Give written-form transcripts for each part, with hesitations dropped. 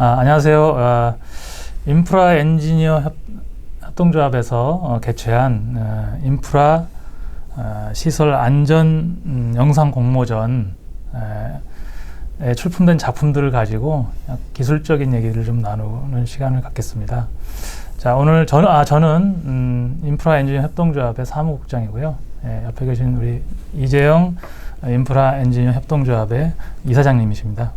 안녕하세요. 인프라 엔지니어 협동조합에서 개최한 인프라 시설 안전 영상 공모전에 출품된 작품들을 가지고 기술적인 얘기를 좀 나누는 시간을 갖겠습니다. 자, 오늘 저는 인프라 엔지니어 협동조합의 사무국장이고요. 옆에 계신 우리 이재영 인프라 엔지니어 협동조합의 이사장님이십니다.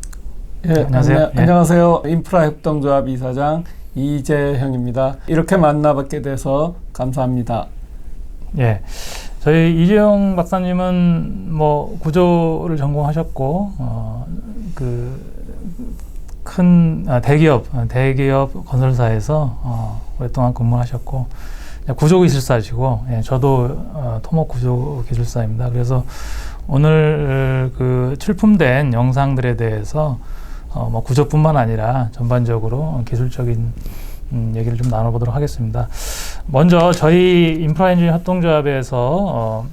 안녕하세요. 안녕하세요. 인프라 협동조합 이사장 이재형입니다. 이렇게 만나뵙게 돼서 감사합니다. 예, 저희 이재영 박사님은 뭐 구조를 전공하셨고 큰 대기업 건설사에서 오랫동안 근무하셨고 구조기술사시고, 저도 토목 구조기술사입니다. 그래서 오늘 출품된 영상들에 대해서 구조뿐만 아니라 전반적으로 기술적인 얘기를 좀 나눠보도록 하겠습니다. 먼저 저희 인프라 엔지니어 협동조합에서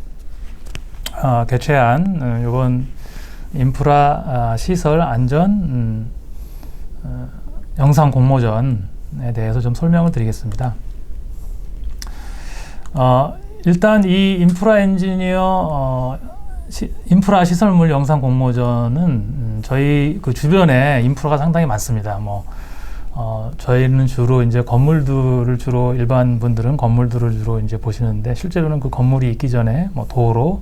개최한 이번 인프라 시설 안전 영상 공모전에 대해서 좀 설명을 드리겠습니다. 일단 이 인프라 엔지니어 인프라 시설물 영상 공모전은 저희 주변에 인프라가 상당히 많습니다. 저희는 주로 이제 건물들을 일반 분들은 건물들을 주로 이제 보시는데, 실제로는 그 건물이 있기 전에 도로,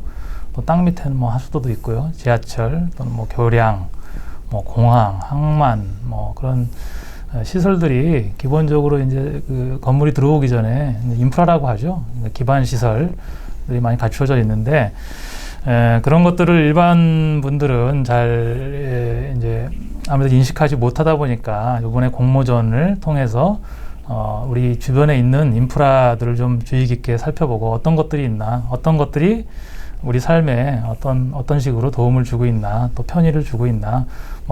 또 땅 밑에는 하수도도 있고요. 지하철 또는 교량, 공항, 항만, 그런 시설들이 기본적으로 이제 그 건물이 들어오기 전에 인프라라고 하죠. 기반 시설들이 많이 갖추어져 있는데, 그런 것들을 일반 분들은 잘 이제 아무래도 인식하지 못하다 보니까 이번에 공모전을 통해서 우리 주변에 있는 인프라들을 좀 주의 깊게 살펴보고 어떤 것들이 있나, 어떤 것들이 우리 삶에 어떤 식으로 도움을 주고 있나, 또 편의를 주고 있나,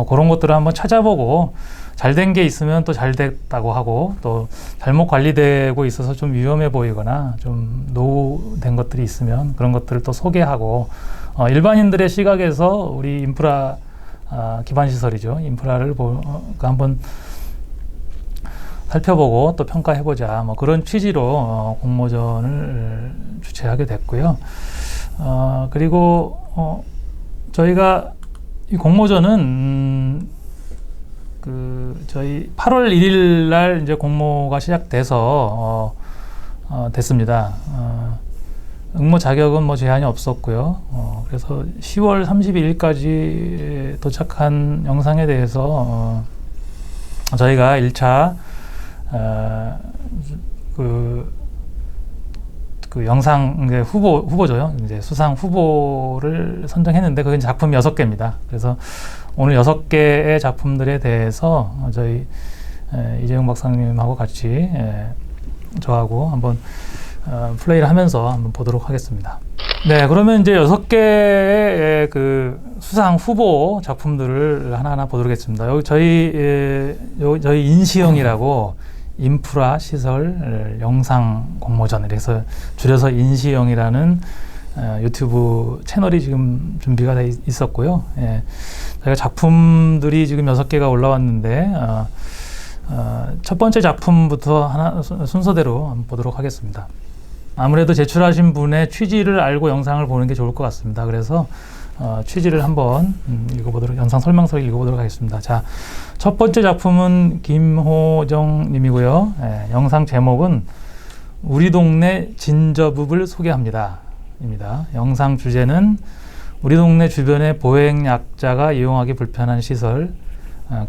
그런 것들을 한번 찾아보고 잘 된 게 있으면 또 잘 됐다고 하고, 또 잘못 관리되고 있어서 좀 위험해 보이거나 좀 노후된 것들이 있으면 그런 것들을 또 소개하고, 일반인들의 시각에서 우리 인프라 기반 시설이죠. 인프라를 한번 살펴보고 또 평가해보자, 그런 취지로 공모전을 주최하게 됐고요. 그리고 저희가 이 공모전은 저희 8월 1일 날 이제 공모가 시작돼서 됐습니다. 응모 자격은 제한이 없었고요. 그래서 10월 32일까지 도착한 영상에 대해서 저희가 1차 영상 후보죠. 이제 수상 후보를 선정했는데 그게 작품 6개입니다. 그래서 오늘 6개의 작품들에 대해서 저희 이재용 박사님하고 같이 저하고 한번 플레이를 하면서 한번 보도록 하겠습니다. 네, 그러면 이제 6개의 수상 후보 작품들을 하나하나 보도록 하겠습니다. 여기 저희 인시영이라고 인프라 시설 영상 공모전, 그래서 줄여서 인시영이라는 유튜브 채널이 지금 준비가 돼 있었고요. 저희가 작품들이 지금 6개가 올라왔는데 첫 번째 작품부터 순서대로 한번 보도록 하겠습니다. 아무래도 제출하신 분의 취지를 알고 영상을 보는 게 좋을 것 같습니다. 그래서 취지를 한번 영상 설명서를 읽어보도록 하겠습니다. 자, 첫 번째 작품은 김호정 님이고요. 영상 제목은 우리 동네 진저읍을 소개합니다. 입니다. 영상 주제는 우리 동네 주변의 보행약자가 이용하기 불편한 시설,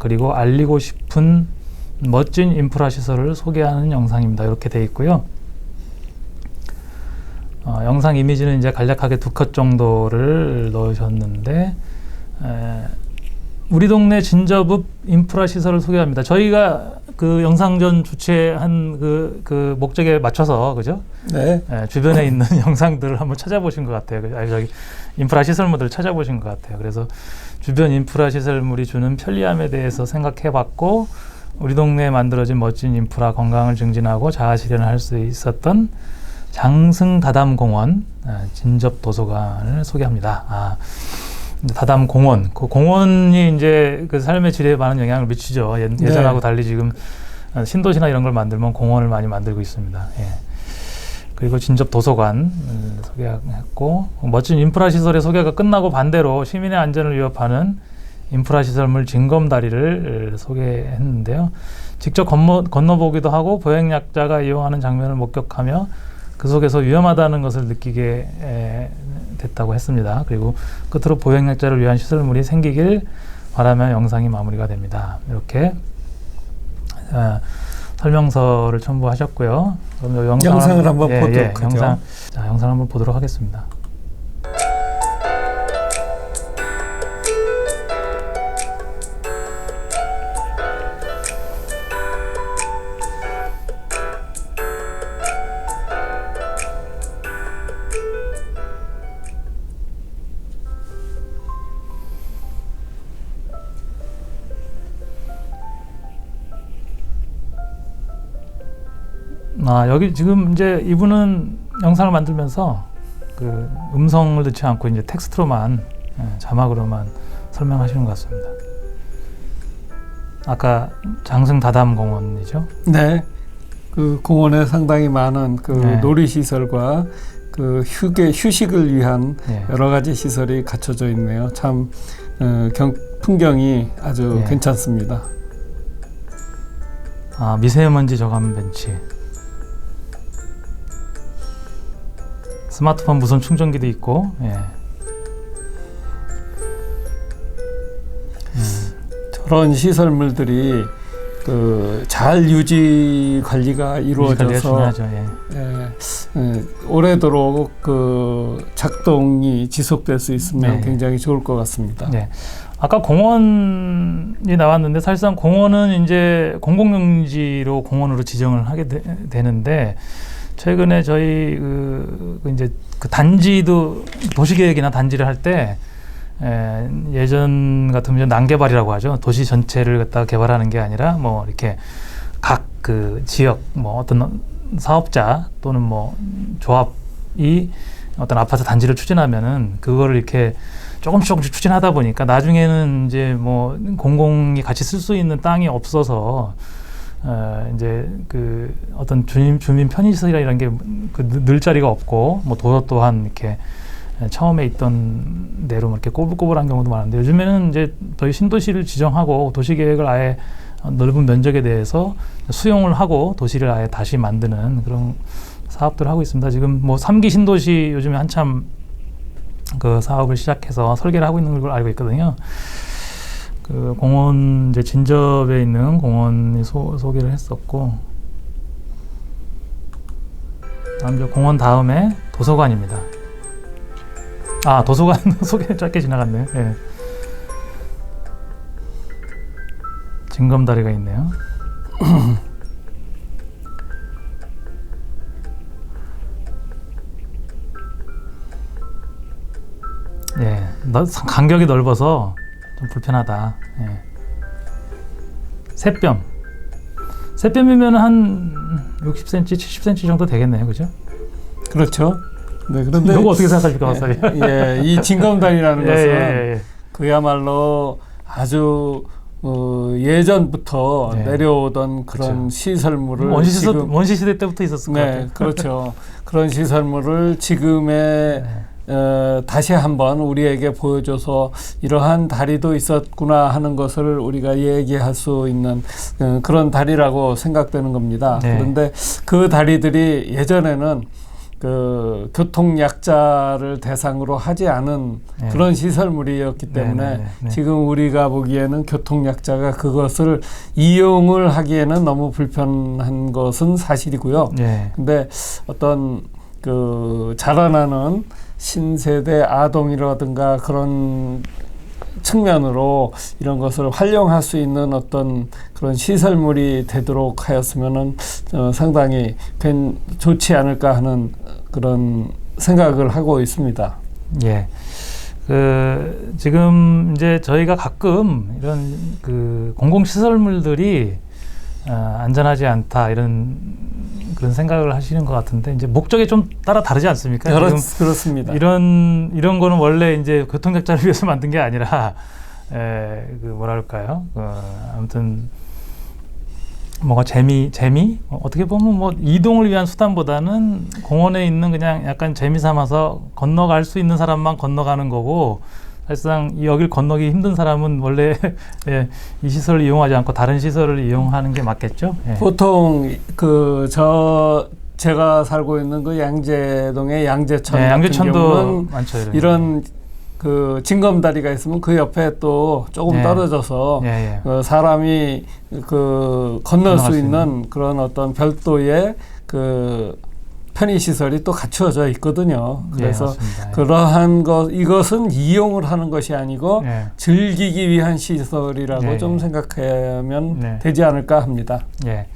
그리고 알리고 싶은 멋진 인프라 시설을 소개하는 영상입니다. 이렇게 되어 있고요. 영상 이미지는 이제 간략하게 2컷 정도를 넣으셨는데, 우리 동네 진저읍 인프라 시설을 소개합니다. 저희가 그 영상전 주최한 그 목적에 맞춰서, 그죠? 네. 주변에 있는 영상들을 한번 찾아보신 것 같아요. 저기 인프라 시설물들을 찾아보신 것 같아요. 그래서 주변 인프라 시설물이 주는 편리함에 대해서 생각해봤고, 우리 동네에 만들어진 멋진 인프라, 건강을 증진하고 자아 실현을 할 수 있었던 장승다담공원 진접도서관을 소개합니다. 다담 공원. 그 공원이 이제 그 삶의 질에 많은 영향을 미치죠. 예전하고 달리 지금 신도시나 이런 걸 만들면 공원을 많이 만들고 있습니다. 예. 그리고 진접 도서관 소개했고, 멋진 인프라 시설의 소개가 끝나고 반대로 시민의 안전을 위협하는 인프라 시설물 징검다리를 소개했는데요. 직접 건너보기도 하고 보행약자가 이용하는 장면을 목격하며 그 속에서 위험하다는 것을 느끼게 됐다고 했습니다. 그리고 끝으로 보행약자를 위한 시설물이 생기길 바라며 영상이 마무리가 됩니다. 이렇게 설명서를 첨부하셨고요. 그럼 영상을 한번 보도록 하죠. 영상을 한번 보도록 하겠습니다. 여기 지금 이제 이분은 영상을 만들면서 그 음성을 넣지 않고 이제 텍스트로만 자막으로만 설명하시는 것 같습니다. 아까 장승 다담 공원이죠? 네, 그 공원에 상당히 많은 그 놀이시설과 그 휴식을 위한 여러 가지 시설이 갖춰져 있네요. 참 풍경이 아주 괜찮습니다. 미세먼지 저감 벤치. 스마트폰 무선 충전기도 있고, 저런 시설물들이 그 잘 유지 관리가 이루어져서 오래도록 그 작동이 지속될 수 있으면 굉장히 좋을 것 같습니다. 아까 공원이 나왔는데 사실상 공원은 이제 공공용지로 공원으로 지정을 하게 되는데. 최근에 저희 이제 그 단지도 도시계획이나 단지를 할 때 예전 같으면 난개발이라고 하죠. 도시 전체를 갖다가 개발하는 게 아니라 뭐 이렇게 각 그 지역 뭐 어떤 사업자 또는 뭐 조합이 어떤 아파트 단지를 추진하면은 그거를 이렇게 조금씩 추진하다 보니까 나중에는 이제 뭐 공공이 같이 쓸 수 있는 땅이 없어서 이제 그 어떤 주민 편의시설이나 이런 게 그 늘 자리가 없고 뭐 도로 또한 이렇게 처음에 있던 대로 이렇게 꼬불꼬불한 경우도 많은데 요즘에는 이제 저희 신도시를 지정하고 도시계획을 아예 넓은 면적에 대해서 수용을 하고 도시를 아예 다시 만드는 그런 사업들을 하고 있습니다. 지금 뭐 3기 신도시 요즘에 한참 그 사업을 시작해서 설계를 하고 있는 걸 알고 있거든요. 그 공원 이제 진접에 있는 공원이 소개를 했었고, 다음 공원 다음에 도서관입니다. 도서관 소개 짧게 지나갔네요. 징검다리가 있네요. 간격이 넓어서 좀 불편하다. 새뼘이면 한 60cm, 70cm 정도 되겠네요, 그죠? 그렇죠. 네, 그런데 이거 어떻게 생각하십니까, 이 징검다리라는 것은 그야말로 아주 예전부터 내려오던 그런 시설물을 원시 시대 때부터 있었을 것 같아요. 그렇죠. 그런 시설물을 지금의 다시 한번 우리에게 보여줘서 이러한 다리도 있었구나 하는 것을 우리가 얘기할 수 있는 그런 다리라고 생각되는 겁니다. 그런데 그 다리들이 예전에는 그 교통약자를 대상으로 하지 않은 그런 시설물이었기 때문에 지금 우리가 보기에는 교통약자가 그것을 이용을 하기에는 너무 불편한 것은 사실이고요. 근데 어떤 그 자라나는 신세대 아동이라든가 그런 측면으로 이런 것을 활용할 수 있는 어떤 그런 시설물이 되도록 하였으면은 상당히 좋지 않을까 하는 그런 생각을 하고 있습니다. 지금 이제 저희가 가끔 이런 그 공공시설물들이 안전하지 않다 이런 그런 생각을 하시는 것 같은데 이제 목적에 좀 따라 다르지 않습니까? 그렇습니다. 이런 거는 원래 이제 교통약자를 위해서 만든 게 아니라 그 뭐랄까요? 아무튼 뭔가 재미 어떻게 보면 뭐 이동을 위한 수단보다는 공원에 있는 그냥 약간 재미 삼아서 건너갈 수 있는 사람만 건너가는 거고 사실상 여길 건너기 힘든 사람은 원래 예, 이 시설을 이용하지 않고 다른 시설을 이용하는 게 맞겠죠? 예. 보통 제가 살고 있는 그 양재동의 양재천 네, 같은 양재천도 경우는 많죠, 이런 그 징검다리가 있으면 그 옆에 또 조금 예. 떨어져서 예. 사람이 건널 수 있는 그런 어떤 별도의 편의 시설이 또 갖추어져 있거든요. 그래서 예, 그러한 이것은 이용을 하는 것이 아니고 즐기기 위한 시설이라고 좀 생각하면 되지 않을까 합니다. 예.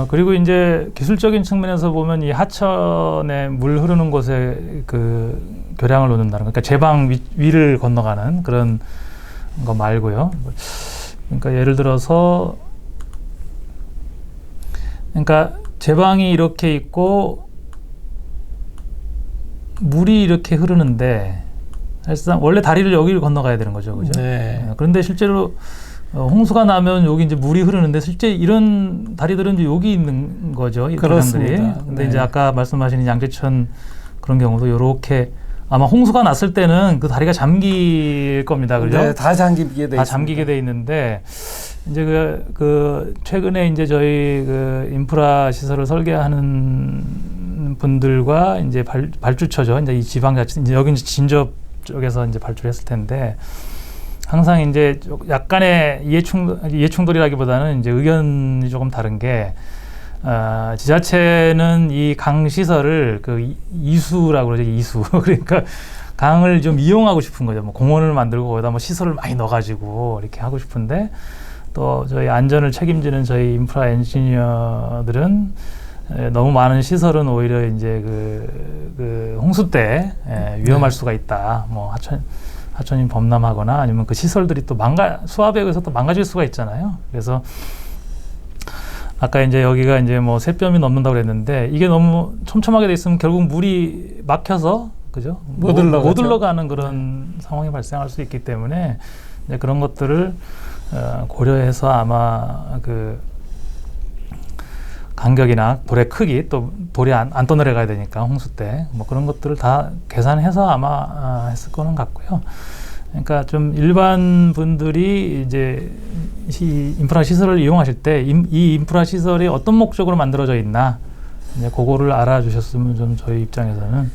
그리고 이제 기술적인 측면에서 보면 이 하천에 물 흐르는 곳에 그 교량을 놓는다는 그러니까 제방 위를 건너가는 그런 거 말고요. 그러니까 예를 들어서 그러니까 제방이 이렇게 있고 물이 이렇게 흐르는데 사실상 원래 다리를 여기를 건너가야 되는 거죠, 그죠? 네. 그런데 실제로 홍수가 나면 여기 이제 물이 흐르는데 실제 이런 다리들은 이제 여기 있는 거죠, 이 교량들이. 근데 이제 아까 말씀하신 양재천 그런 경우도 이렇게 아마 홍수가 났을 때는 그 다리가 잠길 겁니다, 그죠? 네, 다 잠기게 돼 다 잠기게 돼 있는데 이제 최근에 이제 저희 인프라 시설을 설계하는 분들과 이제 발주처죠. 이제 이 지방자치 이제 여기 이제 진접 쪽에서 이제 발주했을 텐데 항상 이제 약간의 이해충돌이라기보다는 이제 의견이 조금 다른 게 지자체는 이 강 시설을 이수라고 그러죠. 이수. 그러니까 강을 좀 이용하고 싶은 거죠. 뭐 공원을 만들고 거기다 뭐 시설을 많이 넣어가지고 이렇게 하고 싶은데 또 저희 안전을 책임지는 저희 인프라 엔지니어들은 너무 많은 시설은 오히려 이제 홍수 때 위험할 수가 있다. 뭐 하천이 범람하거나 아니면 그 시설들이 또 수압에 의해서 또 망가질 수가 있잖아요. 그래서 아까 이제 여기가 이제 뭐 새뼘이 넘는다고 그랬는데 이게 너무 촘촘하게 돼 있으면 결국 물이 막혀서 그죠? 못 흘러가는 그런 상황이 발생할 수 있기 때문에 이제 그런 것들을 고려해서 아마 간격이나 돌의 크기 또 돌이 안 떠내려가야 되니까 홍수 때 뭐 그런 것들을 다 계산해서 아마 했을 거는 같고요. 그러니까 좀 일반 분들이 이제 인프라 시설을 이용하실 때 이 인프라 시설이 어떤 목적으로 만들어져 있나 이제 그거를 알아주셨으면 좀 저희 입장에서는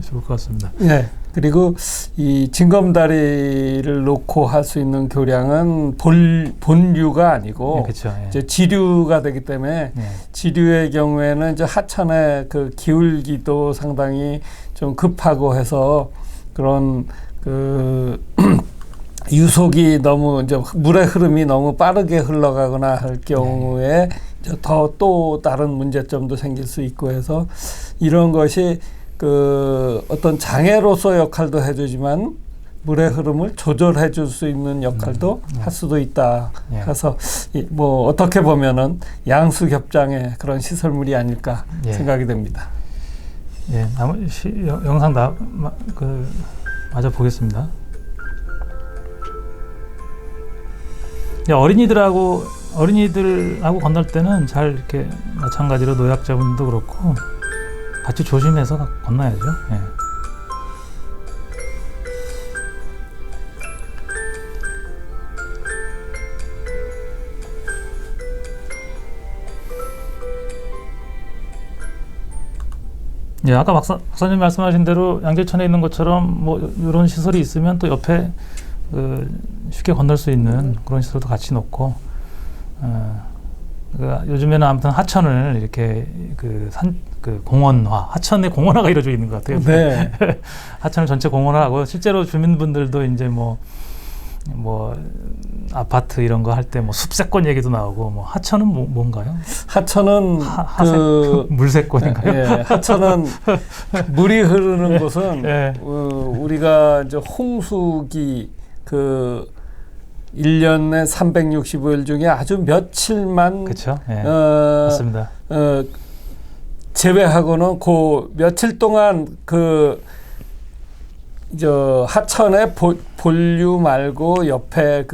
좋을 것 같습니다. 네. 그리고 이 징검다리를 놓고 할 수 있는 교량은 본류가 아니고 그렇죠. 이제 지류가 되기 때문에 지류의 경우에는 이제 하천의 기울기도 상당히 좀 급하고 해서 그런 유속이 너무 이제 물의 흐름이 너무 빠르게 흘러가거나 할 경우에 또 다른 문제점도 생길 수 있고 해서 이런 것이 어떤 장애로서 역할도 해주지만 물의 흐름을 조절해 줄 수 있는 역할도 할 수도 있다. 그래서 뭐 어떻게 보면은 양수겹장의 그런 시설물이 아닐까 생각이 됩니다. 예, 영상 마저 보겠습니다. 어린이들하고 건널 때는 잘 이렇게 마찬가지로 노약자분도 그렇고 같이 조심해서 건너야죠. 예. 예, 아까 박사님 말씀하신 대로 양재천에 있는 것처럼 뭐 이런 시설이 있으면 또 옆에 쉽게 건널 수 있는 그런 시설도 같이 놓고 요즘에는 아무튼 하천을 이렇게 공원화, 하천의 공원화가 이루어져 있는 것 같아요. 네. 하천을 전체 공원화하고 실제로 주민분들도 이제 뭐 아파트 이런 거 할 때 뭐 숲세권 얘기도 나오고 뭐 하천은 뭔가요? 하천은 물세권인가요? 예, 하천은 물이 흐르는 곳은 우리가 이제 홍수기 1년에 365일 중에 아주 며칠만 그렇죠. 맞습니다. 제외하고는 그 며칠 동안 하천의 본류 말고 옆에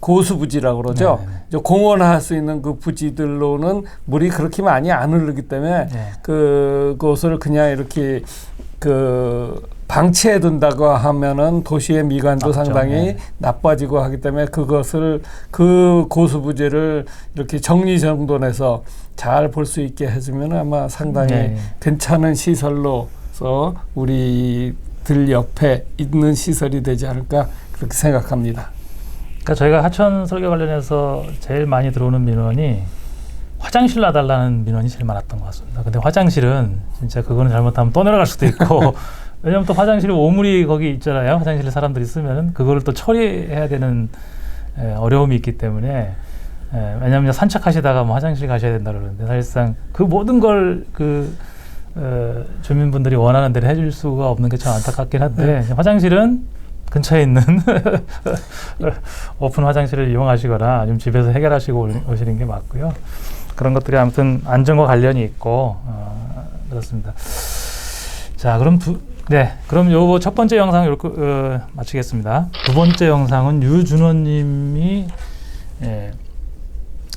고수 부지라고 그러죠. 공원할 수 있는 그 부지들로는 물이 그렇게 많이 안 흐르기 때문에 그곳을 그냥 이렇게 방치해 둔다고 하면은 도시의 미관도 상당히 나빠지고 하기 때문에 그것을 그 고수 부지를 이렇게 정리정돈해서 잘 볼 수 있게 해주면 아마 상당히 괜찮은 시설로서 우리들 옆에 있는 시설이 되지 않을까 그렇게 생각합니다. 그러니까 저희가 하천 설계 관련해서 제일 많이 들어오는 민원이 화장실 놔달라는 민원이 제일 많았던 것 같습니다. 근데 화장실은 진짜 그거는 잘못하면 또 내려갈 수도 있고 왜냐하면 또 화장실에 오물이 거기 있잖아요. 화장실에 사람들이 쓰면은 그거를 또 처리해야 되는 어려움이 있기 때문에 왜냐하면 산책하시다가 뭐 화장실 가셔야 된다 그러는데 사실상 그 모든 걸 주민분들이 원하는 대로 해줄 수가 없는 게 참 안타깝긴 한데 화장실은 근처에 있는 오픈 화장실을 이용하시거나 아니면 집에서 해결하시고 오시는 게 맞고요. 그런 것들이 아무튼 안전과 관련이 있고 그렇습니다. 자, 그럼 요 첫 번째 영상 이렇게 마치겠습니다. 두 번째 영상은 유준호님이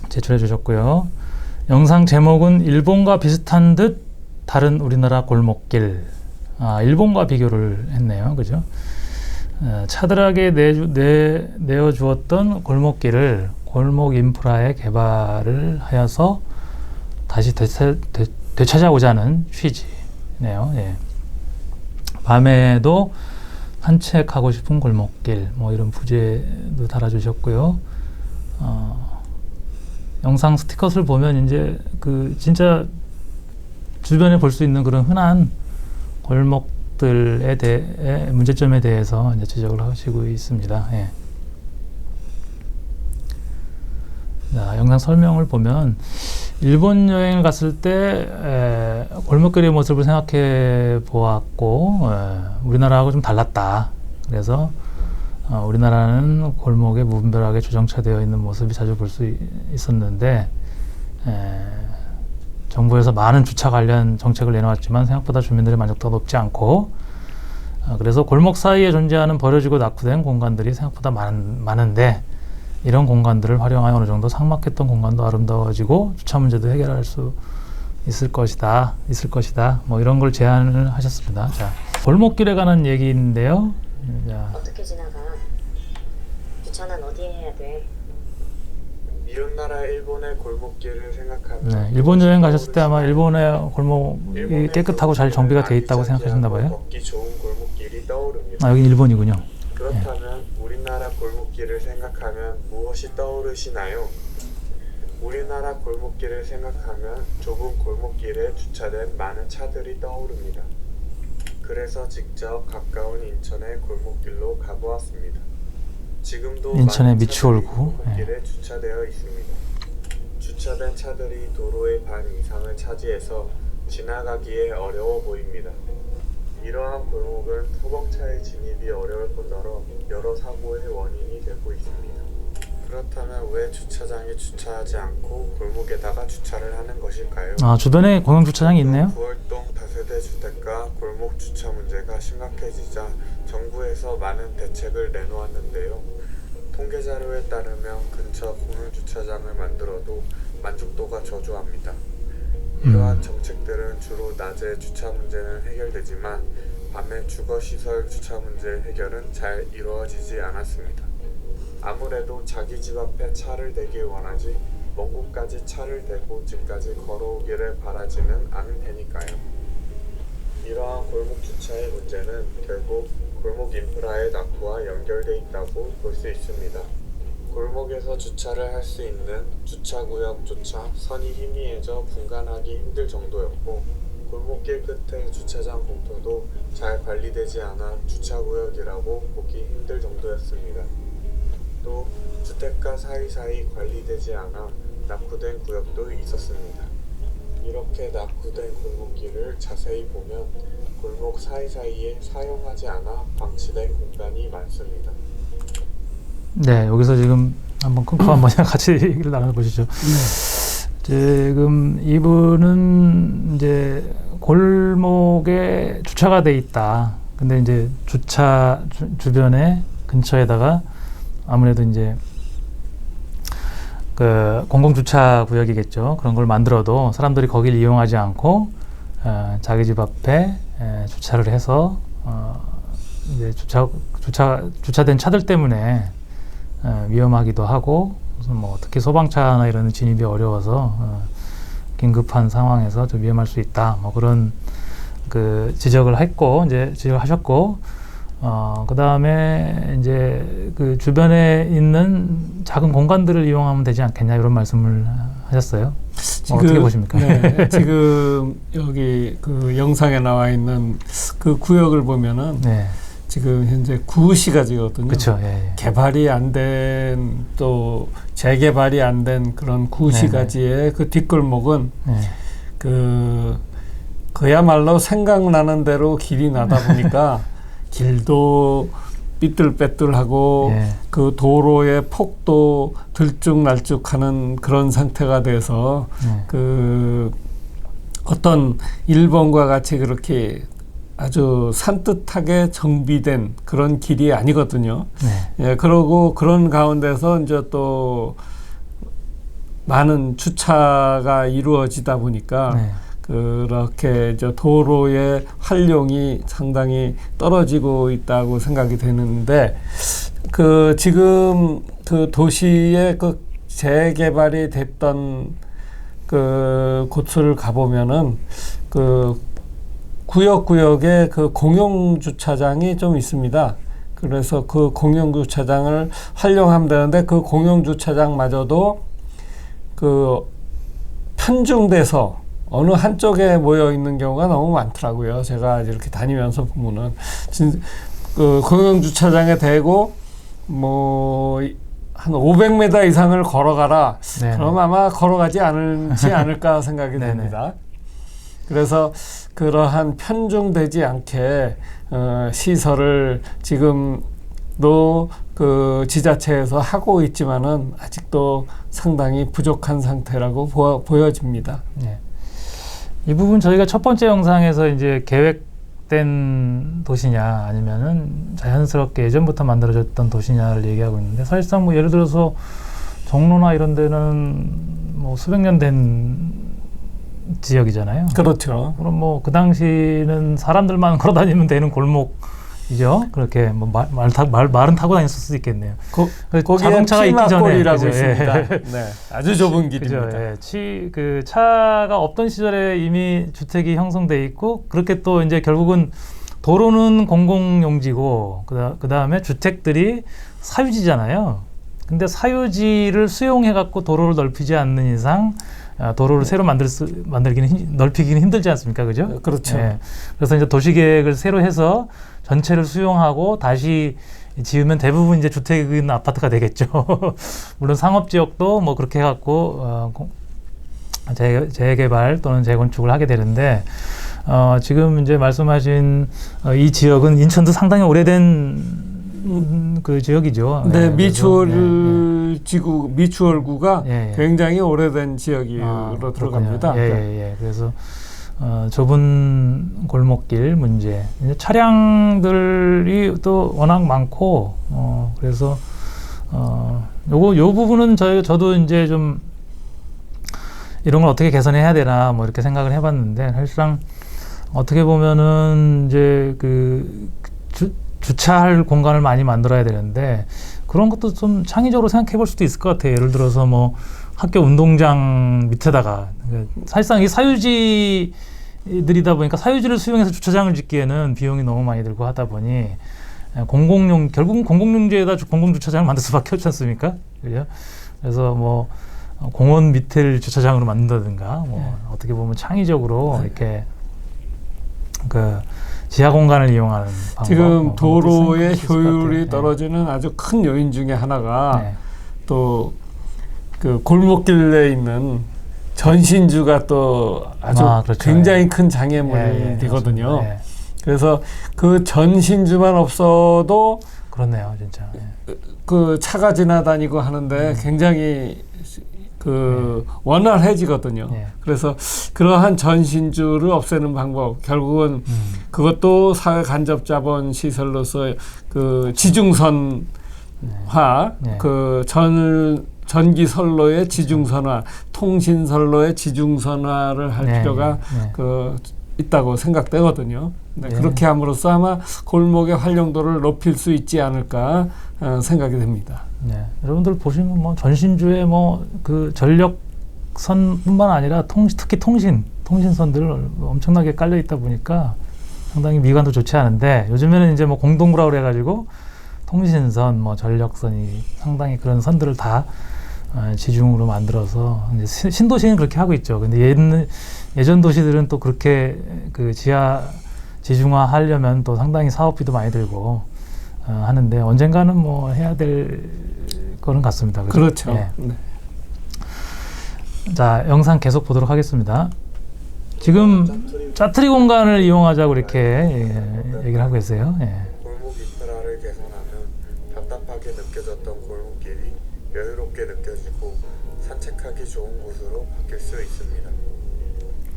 제출해 주셨고요. 영상 제목은 일본과 비슷한 듯 다른 우리나라 골목길. 일본과 비교를 했네요. 그죠? 차들에게 내어주었던 골목길을 골목 인프라의 개발을 하여서 다시 되찾아오자는 취지네요. 밤에도 산책하고 싶은 골목길, 뭐 이런 부제도 달아주셨고요. 영상 스티커를 보면 이제 진짜 주변에 볼 수 있는 그런 흔한 골목들에 대해 문제점에 대해서 이제 지적을 하시고 있습니다. 자, 영상 설명을 보면 일본 여행을 갔을 때 골목길의 모습을 생각해 보았고 우리나라하고 좀 달랐다. 그래서 우리나라는 골목에 무분별하게 주정차되어 있는 모습이 자주 볼 수 있었는데 정부에서 많은 주차 관련 정책을 내놓았지만 생각보다 주민들의 만족도가 높지 않고 그래서 골목 사이에 존재하는 버려지고 낙후된 공간들이 생각보다 많은데 이런 공간들을 활용하여 어느 정도 삭막했던 공간도 아름다워지고 주차 문제도 해결할 수 있을 것이다. 뭐 이런 걸 제안을 하셨습니다. 자, 골목길에 관한 얘기인데요. 자. 어떻게 지나가? 주차는 어디에 해야 돼? 이웃나라 일본의 골목길을 생각하면 일본 여행 가셨을 때 아마 일본의 골목이 깨끗하고 잘 정비가 돼 있다고 생각하셨나 봐요. 걷기 좋은 골목길이 떠오릅니다. 여기 일본이군요. 그렇다면 우리나라 골목길을 생각하면 무엇이 떠오르시나요? 우리나라 골목길을 생각하면 좁은 골목길에 주차된 많은 차들이 떠오릅니다. 그래서 직접 가까운 인천의 골목길로 가보았습니다. 지금도 인천의 많은 미추홀구 골목길에 주차되어 있습니다. 주차된 차들이 도로의 반 이상을 차지해서 지나가기에 어려워 보입니다. 이러한 골목은 소방차의 진입이 어려울 뿐더러 여러 사고의 원인이 되고 있습니다. 그렇다면 왜 주차장에 주차하지 않고 골목에다가 주차를 하는 것일까요? 주변에 공영 주차장이 있네요. 구월동 다세대 주택가 골목 주차 문제가 심각해지자 정부에서 많은 대책을 내놓았는데요. 통계 자료에 따르면 근처 공영 주차장을 만들어도 만족도가 저조합니다. 이러한 정책들은 주로 낮에 주차 문제는 해결되지만 밤에 주거시설 주차 문제 해결은 잘 이루어지지 않았습니다. 아무래도 자기 집 앞에 차를 대길 원하지 먼 곳까지 차를 대고 집까지 걸어오기를 바라지는 않을 테니까요. 이러한 골목 주차의 문제는 결국 골목 인프라의 낙후와 연결돼 있다고 볼 수 있습니다. 골목에서 주차를 할 수 있는 주차구역조차 선이 희미해져 분간하기 힘들 정도였고 골목길 끝에 주차장 공터도 잘 관리되지 않아 주차구역이라고 보기 힘들 정도였습니다. 또 주택가 사이사이 관리되지 않아 낙후된 구역도 있었습니다. 이렇게 낙후된 골목길을 자세히 보면 골목 사이사이에 사용하지 않아 방치된 공간이 많습니다. 네, 여기서 지금 한번 끊고 한번 같이 얘기를 나눠보시죠. 지금 이분은 이제 골목에 주차가 돼 있다. 근데 이제 주차 주변에 근처에다가 아무래도 이제 그 공공주차 구역이겠죠. 그런 걸 만들어도 사람들이 거길 이용하지 않고 자기 집 앞에 주차를 해서 이제 주차된 차들 때문에 위험하기도 하고 무슨 뭐 특히 소방차나 이런 진입이 어려워서 긴급한 상황에서 좀 위험할 수 있다. 뭐 그런 그 지적을 했고 이제 지적하셨고 그 다음에 이제 그 주변에 있는 작은 공간들을 이용하면 되지 않겠냐 이런 말씀을 하셨어요. 지금, 어떻게 보십니까? 네, 지금 여기 그 영상에 나와 있는 그 구역을 보면은 네. 지금 현재 구시가지거든요. 그렇죠. 예, 예. 개발이 안 된 또 재개발이 안 된 그런 구시가지의 그 뒷골목은 그야말로 생각나는 대로 길이 나다 보니까 길도 삐뚤빼뚤하고 그 도로의 폭도 들쭉날쭉하는 그런 상태가 돼서 그 어떤 일본과 같이 그렇게 아주 산뜻하게 정비된 그런 길이 아니거든요. 예, 그러고 그런 가운데서 이제 또 많은 주차가 이루어지다 보니까 그렇게 이제 도로의 활용이 상당히 떨어지고 있다고 생각이 되는데 그 지금 그 도시의 그 재개발이 됐던 그 곳을 가보면은 그 구역구역에 그 공용 주차장이 좀 있습니다. 그래서 그 공용 주차장을 활용하면 되는데 그 공용 주차장마저도 그 편중돼서 어느 한쪽에 모여 있는 경우가 너무 많더라고요. 제가 이렇게 다니면서 보면은 그 공영 주차장에 대고 뭐 한 500m 이상을 걸어가라. 네네. 그럼 아마 걸어가지 않을까 생각이 됩니다. 그래서 그러한 편중되지 않게 시설을 지금도 그 지자체에서 하고 있지만은 아직도 상당히 부족한 상태라고 보여집니다. 네. 이 부분 저희가 첫 번째 영상에서 이제 계획된 도시냐 아니면은 자연스럽게 예전부터 만들어졌던 도시냐를 얘기하고 있는데 사실상 뭐 예를 들어서 종로나 이런 데는 뭐 수백 년 된 지역이잖아요. 그렇죠. 그럼 뭐 그 당시는 사람들만 걸어 다니면 되는 골목이죠. 그렇게 뭐 말은 타고 다녔을 수도 있겠네요. 거기에 자동차가 있기 전에 있습니다. 네, 아주 좁은 길입니다. 그 차가 없던 시절에 이미 주택이 형성돼 있고 그렇게 또 이제 결국은 도로는 공공용지고 그 다음에 주택들이 사유지잖아요. 근데 사유지를 수용해 갖고 도로를 넓히지 않는 이상 도로를 새로 넓히기는 힘들지 않습니까? 그죠? 그렇죠. 네. 그래서 이제 도시계획을 새로 해서 전체를 수용하고 다시 지으면 대부분 이제 주택은 아파트가 되겠죠. 물론 상업지역도 뭐 그렇게 해갖고 재개발 또는 재건축을 하게 되는데 지금 이제 말씀하신 이 지역은 인천도 상당히 오래된 그 지역이죠. 네, 미추홀구가 굉장히 오래된 지역으로 들어갑니다. 그래서 좁은 골목길 문제, 이제 차량들이 또 워낙 많고, 그래서 요 부분은 저도 이제 좀 이런 걸 어떻게 개선해야 되나 뭐 이렇게 생각을 해봤는데 사실상 어떻게 보면은 이제 주차할 공간을 많이 만들어야 되는데 그런 것도 좀 창의적으로 생각해 볼 수도 있을 것 같아요. 예를 들어서 뭐 학교 운동장 밑에다가 사실상 이 사유지들이다 보니까 사유지를 수용해서 주차장을 짓기에는 비용이 너무 많이 들고 하다 보니 결국은 공공용지에다 공공주차장을 만들 수밖에 없지 않습니까? 그죠? 그래서 뭐 공원 밑을 주차장으로 만든다든가 뭐 어떻게 보면 창의적으로 이렇게 지하 공간을 이용하는 방법. 지금 도로의 효율이 떨어지는 아주 큰 요인 중에 하나가 또 그 골목길에 있는 전신주가 또 아주 그렇죠. 굉장히 큰 장애물이 되거든요. 그래서 그 전신주만 없어도 그렇네요, 진짜. 그 차가 지나다니고 하는데 굉장히 원활해지거든요. 네. 그래서 그러한 전신주를 없애는 방법, 결국은 그것도 사회 간접 자본 시설로서 그 지중선화, 네. 그 전기 선로의 지중선화, 통신 선로의 지중선화를 할 네. 필요가 네. 있다고 생각되거든요. 네, 네. 그렇게 함으로써 아마 골목의 활용도를 높일 수 있지 않을까 생각이 됩니다. 네. 여러분들 보시면 뭐 전신주에 뭐 그 전력선뿐만 아니라 특히 통신선들 엄청나게 깔려 있다 보니까 상당히 미관도 좋지 않은데, 요즘에는 이제 뭐 공동구라고 그래가지고 통신선, 뭐 전력선이 상당히 그런 선들을 다 지중으로 만들어서 이제 신도시는 그렇게 하고 있죠. 근데 예전 도시들은 또 그렇게 그 지중화 하려면 또 상당히 사업비도 많이 들고 하는데, 언젠가는 뭐 해야 될 거는 같습니다. 그렇죠. 네. 네. 자, 영상 계속 보도록 하겠습니다. 지금 짜투리 공간을 이용하자고 이렇게 얘기를 하고 계세요. 예. 골목 인프라를 개선하면 답답하게 느껴졌던 골목길이 여유롭게 느껴지고 산책하기 좋은 곳으로 바뀔 수 있습니다.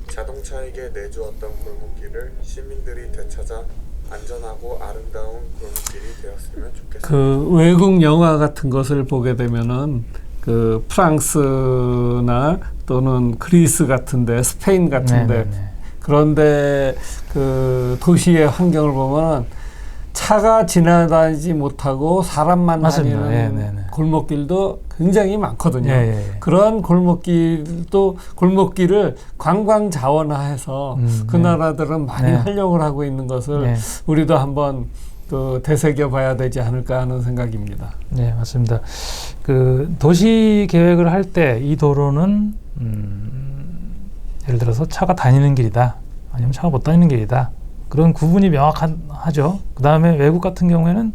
자동차에게 내주었던 골목길을 시민들이 되찾아 안전하고 아름다운 골목길이 되었으면 좋겠습니다. 그 외국 영화 같은 것을 보게 되면은 그 프랑스나 또는 그리스 같은데, 스페인 같은데, 네네네. 그런데 그 도시의 환경을 보면 차가 지나다니지 못하고 사람만 맞습니다. 다니는 네네네. 골목길도 굉장히 많거든요. 예. 그런 골목길을 관광 자원화해서 그 나라들은 많이 네. 활용을 하고 있는 것을 네. 우리도 한번 그 되새겨 봐야 되지 않을까 하는 생각입니다. 네, 맞습니다. 그 도시 계획을 할 때 이 도로는 예를 들어서 차가 다니는 길이다, 아니면 차가 못 다니는 길이다, 그런 구분이 명확하죠. 그 다음에 외국 같은 경우에는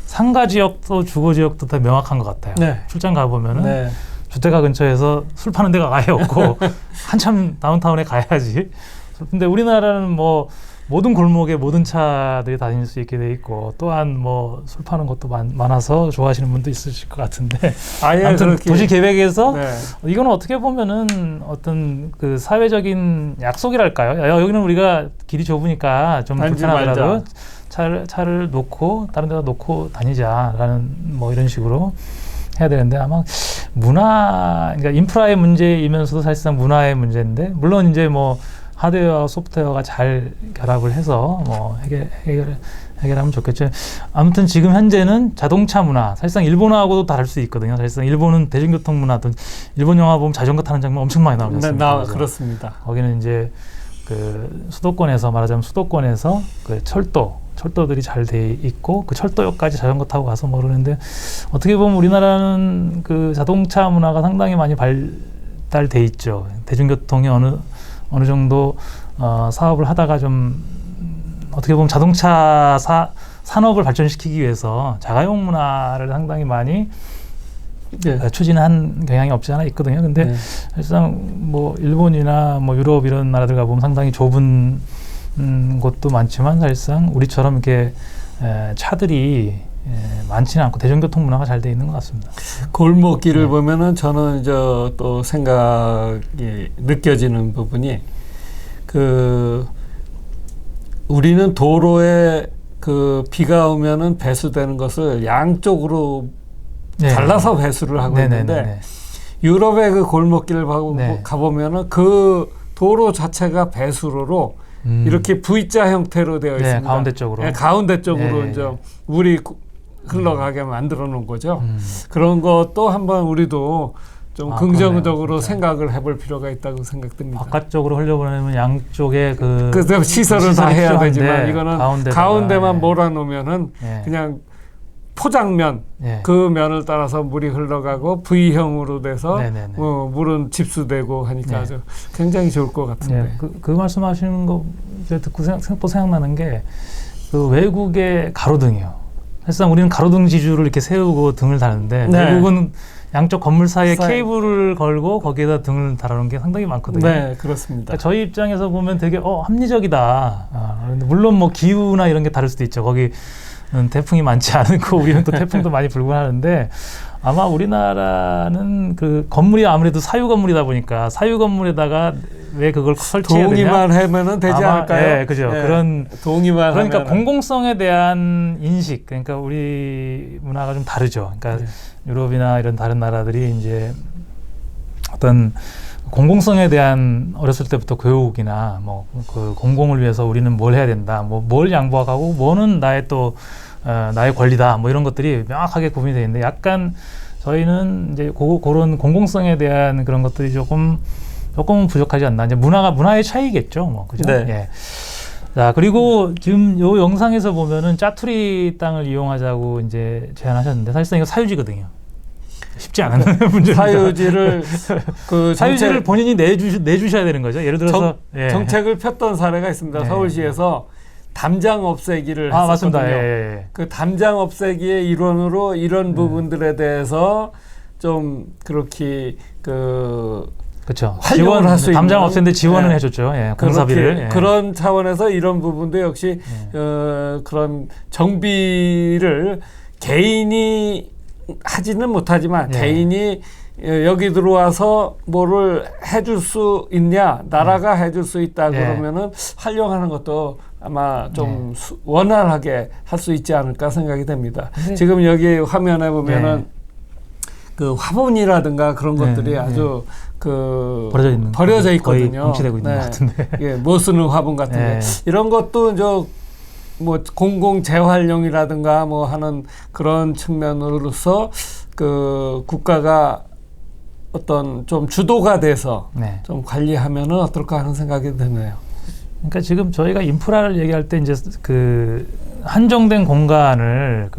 상가 지역도 주거 지역도 다 명확한 것 같아요. 네. 출장 가보면은 네. 주택가 근처에서 술 파는 데가 아예 없고 한참 다운타운에 가야지. 근데 우리나라는 뭐 모든 골목에 모든 차들이 다닐 수 있게 돼 있고, 또한 뭐 술 파는 것도 많아서 좋아하시는 분도 있으실 것 같은데, 아예 아무튼 그렇게 도시 계획에서 네. 이거는 어떻게 보면은 어떤 그 사회적인 약속이랄까요? 야, 여기는 우리가 길이 좁으니까 좀 불편하더라도 차를 놓고 다른 데다 놓고 다니자라는 뭐 이런 식으로 해야 되는데, 아마 그러니까 인프라의 문제이면서도 사실상 문화의 문제인데, 물론 이제 뭐 하드웨어와 소프트웨어가 잘 결합을 해서 뭐 해결하면 좋겠죠. 아무튼 지금 현재는 자동차 문화, 사실상 일본하고도 다를 수 있거든요. 사실상 일본은 대중교통 문화도, 일본 영화 보면 자전거 타는 장면 엄청 많이 나오지 않습니까? 그렇습니다. 거기는 이제 그 수도권에서 그 철도들이 잘 돼 있고, 그 철도역까지 자전거 타고 가서 뭐 그러는데, 어떻게 보면 우리나라는 그 자동차 문화가 상당히 많이 발달돼 있죠. 대중교통이 어느 정도 사업을 하다가 좀 어떻게 보면 자동차 산업을 발전시키기 위해서 자가용 문화를 상당히 많이 추진한 경향이 없지 않아 있거든요. 근데 사실상 뭐 일본이나 뭐 유럽 이런 나라들 가보면 상당히 좁은 곳도 많지만, 사실상 우리처럼 이렇게 차들이 많지는 않고 대중교통 문화가 잘 돼 있는 것 같습니다. 골목길을 보면은 저는 또 생각이 느껴지는 부분이, 그 우리는 도로에 그 비가 오면은 배수되는 것을 양쪽으로 잘라서 배수를 하고 있는데, 유럽의 그 골목길을 가보면은 그 도로 자체가 배수로로 이렇게 V자 형태로 되어 있습니다. 가운데 쪽으로. 가운데 쪽으로 이제 물이 흘러가게 만들어 놓은 거죠. 그런 것도 한번 우리도 좀 긍정적으로 생각을 해볼 필요가 있다고 생각됩니다. 바깥쪽으로 흘려보내면 양쪽에 그 시설을 다 해야 되지만, 이거는 가운데만 몰아놓으면은 네. 그냥 포장면, 네. 그 면을 따라서 물이 흘러가고 V형으로 돼서 물은 집수되고 하니까 아주 굉장히 좋을 것 같은데. 네. 그 말씀하시는 거 이제 듣고 또 생각나는 게, 그 외국의 가로등이요. 사실상 우리는 가로등 지주를 이렇게 세우고 등을 다는데, 외국은 양쪽 건물 사이에 케이블을 걸고 거기에다 등을 달아놓은 게 상당히 많거든요. 네, 그렇습니다. 그러니까 저희 입장에서 보면 되게 합리적이다. 물론 뭐 기후나 이런 게 다를 수도 있죠. 거기 태풍이 많지 않고 우리는 또 태풍도 많이 불고 하는데 아마 우리나라는 그 건물이 아무래도 사유 건물이다 보니까 사유 건물에다가 왜 그걸 설치해야 되냐? 동의만 하면은 되지 않을까요? 네, 그죠. 네. 그런 동의만 그러니까 하면은. 공공성에 대한 인식, 그러니까 우리 문화가 좀 다르죠. 그러니까 유럽이나 이런 다른 나라들이 이제 어떤 공공성에 대한 어렸을 때부터 교육이나 뭐 그 공공을 위해서 우리는 뭘 해야 된다, 뭐 뭘 양보하고 뭐는 나의 또 나의 권리다, 뭐 이런 것들이 명확하게 구분이 되어 있는데 약간 저희는 이제 그런 공공성에 대한 그런 것들이 조금은 부족하지 않나. 이제 문화의 차이겠죠, 뭐 그죠? 네. 예. 자, 그리고 지금 요 영상에서 보면은 짜투리 땅을 이용하자고 이제 제안하셨는데 사실상 이거 사유지거든요. 쉽지 않은 문제입니다. 사유지를 그 사유지를 본인이 내주셔야 되는 거죠. 예를 들어서 정책을 폈던 사례가 있습니다. 서울시에서 담장 없애기를 했었거든요. 맞습니다. 예. 그 담장 없애기의 일원으로 이런 부분들에 대해서 좀 그렇게 그렇죠. 활용을 할 수 있는 담장 없애는데 지원을 해줬죠. 예, 공사비를. 그런 차원에서 이런 부분도 역시 그런 정비를 개인이 하지는 못하지만 개인이 여기 들어와서 뭐를 해줄 수 있냐, 나라가 해줄 수 있다 그러면은 활용하는 것도 아마 좀 원활하게 할 수 있지 않을까 생각이 됩니다. 지금 여기 화면에 보면은 그 화분이라든가 그런 것들이 아주 버려져 있거든요. 거의 방치되고 있는 것 같은데. 예, 못 쓰는 화분 같은 게 이런 것도 뭐 공공 재활용이라든가 뭐 하는 그런 측면으로서 그 국가가 어떤 좀 주도가 돼서 좀 관리하면은 어떨까 하는 생각이 드네요. 그러니까 지금 저희가 인프라를 얘기할 때 이제 그 한정된 공간을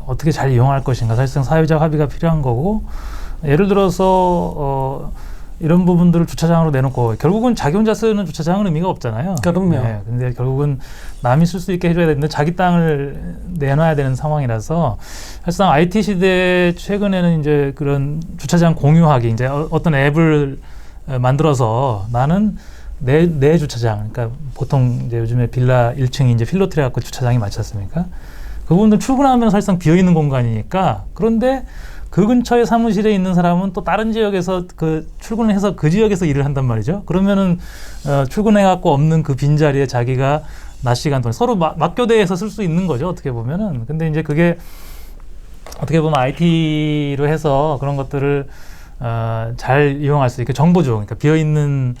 어떻게 잘 이용할 것인가, 사실상 사회적 합의가 필요한 거고, 예를 들어서 이런 부분들을 주차장으로 내놓고 결국은 자기 혼자 쓰는 주차장은 의미가 없잖아요. 그럼요. 근데 결국은 남이 쓸 수 있게 해줘야 되는데 자기 땅을 내놔야 되는 상황이라서 사실상 IT 시대 최근에는 이제 그런 주차장 공유하기, 이제 어떤 앱을 만들어서 나는 내 주차장, 그러니까 보통 이제 요즘에 빌라 1층이 이제 필로티래 갖고 주차장이 많지 않습니까? 그 부분들 출근하면 사실상 비어 있는 공간이니까. 그런데 그 근처에 사무실에 있는 사람은 또 다른 지역에서 출근을 해서 그 지역에서 일을 한단 말이죠. 그러면은 출근해갖고 없는 그 빈자리에 자기가 낮 시간 동안 서로 맞교대해서 쓸 수 있는 거죠. 어떻게 보면은. 근데 이제 그게 어떻게 보면 IT로 해서 그런 것들을 잘 이용할 수 있게 정보죠. 그러니까 비어있는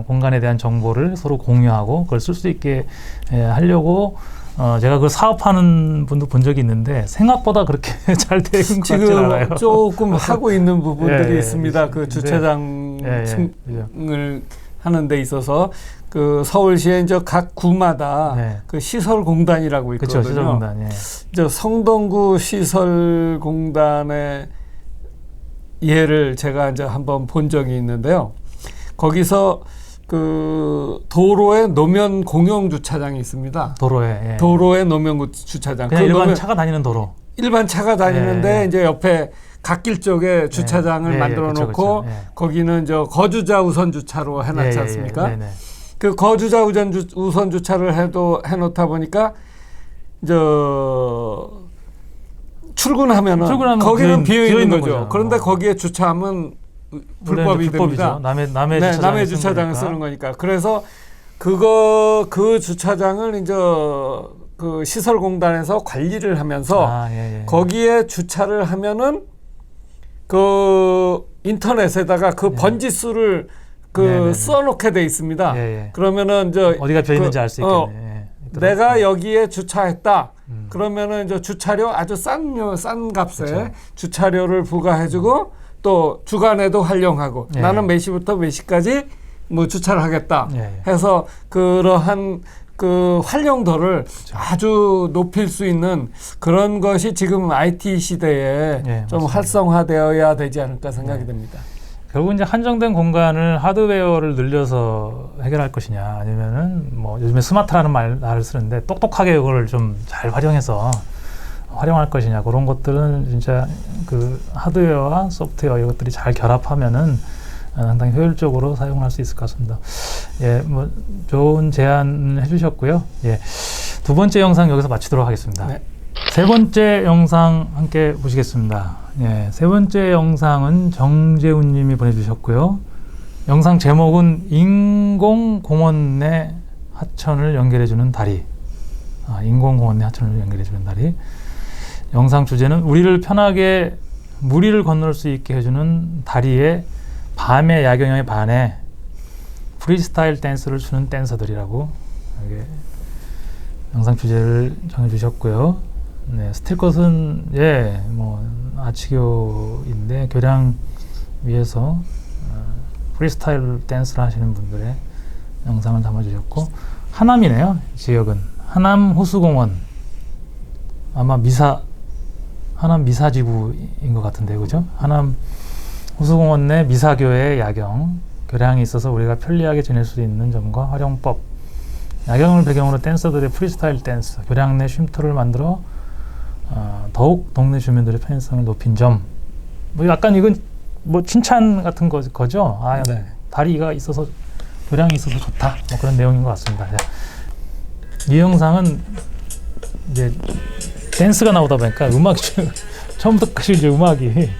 공간에 대한 정보를 서로 공유하고 그걸 쓸 수 있게 하려고 제가 그걸 사업하는 분도 본 적이 있는데 생각보다 그렇게 잘 되는 것 같지 않아요. 지금 조금 하고 있는 부분들이 있습니다. 그 주차장을 하는 데 있어서 그 서울시에 이제 각 구마다 그 시설공단이라고 있거든요. 그렇죠, 시설공단. 저 성동구 시설공단의 예를 제가 이제 한번 본 적이 있는데요. 거기서 그 도로에 노면 공용 주차장이 있습니다. 도로에 노면 주차장. 그냥 일반 차가 다니는 도로. 일반 차가 다니는데 이제 옆에 갓길 쪽에 주차장을 만들어 놓고 거기는 저 거주자 우선 주차로 해놨지 않습니까? 그 거주자 우선 주차를 해놓다 보니까 출근하면은 거기는 비어 있는 거죠. 그런데 거기에 주차하면 불법이 됩니다. 남의 주차장을 쓰는 거니까. 그래서 그 주차장을 이제 그 시설공단에서 관리를 하면서 거기에 주차를 하면은 그 인터넷에다가 그 번지수를 써놓게 돼 있습니다. 그러면은 어디가 비어 있는지 알 수 있겠네. 내가 여기에 주차했다. 그러면은 이제 주차료 아주 싼 값에 주차료를 부과해주고 또 주간에도 활용하고 나는 몇 시부터 몇 시까지 뭐 주차를 하겠다 해서 그러한 그 활용도를 아주 높일 수 있는 그런 것이 지금 IT 시대에 좀 맞습니다. 활성화되어야 되지 않을까 생각이 됩니다. 결국 이제 한정된 공간을 하드웨어를 늘려서 해결할 것이냐, 아니면은 뭐 요즘에 스마트라는 말을 쓰는데 똑똑하게 이걸 좀 잘 활용해서 활용할 것이냐, 그런 것들은 진짜 그 하드웨어와 소프트웨어 이것들이 잘 결합하면은 상당히 효율적으로 사용할 수 있을 것 같습니다. 뭐 좋은 제안을 해주셨고요. 두 번째 영상 여기서 마치도록 하겠습니다. 네. 세 번째 영상 함께 보시겠습니다. 예, 세 번째 영상은 정재훈 님이 보내주셨고요. 영상 제목은 인공공원 내 하천을 연결해주는 다리. 인공공원 내 하천을 연결해주는 다리. 영상 주제는 우리를 편하게 무리를 건널 수 있게 해주는 다리에 밤의 야경에 반해 프리스타일 댄스를 추는 댄서들이라고 이렇게 영상 주제를 정해주셨고요. 네, 스틸 것은 아치교인데 교량 위에서 프리스타일 댄스를 하시는 분들의 영상을 담아주셨고, 하남이네요. 지역은 하남 호수공원, 아마 하남 미사지구인 것 같은데, 그죠? 하남 호수공원 내 미사교의 야경, 교량이 있어서 우리가 편리하게 지낼 수 있는 점과 활용법, 야경을 배경으로 댄서들의 프리스타일 댄스, 교량 내 쉼터를 만들어 더욱 동네 주민들의 편의성을 높인 점. 약간 이건 칭찬 같은 거죠. 네. 다리가 있어서, 교량이 있어서 좋다, 그런 내용인 것 같습니다. 이 영상은 이제 댄스가 나오다 보니까 음악이 처음부터 끝까지 이제 음악이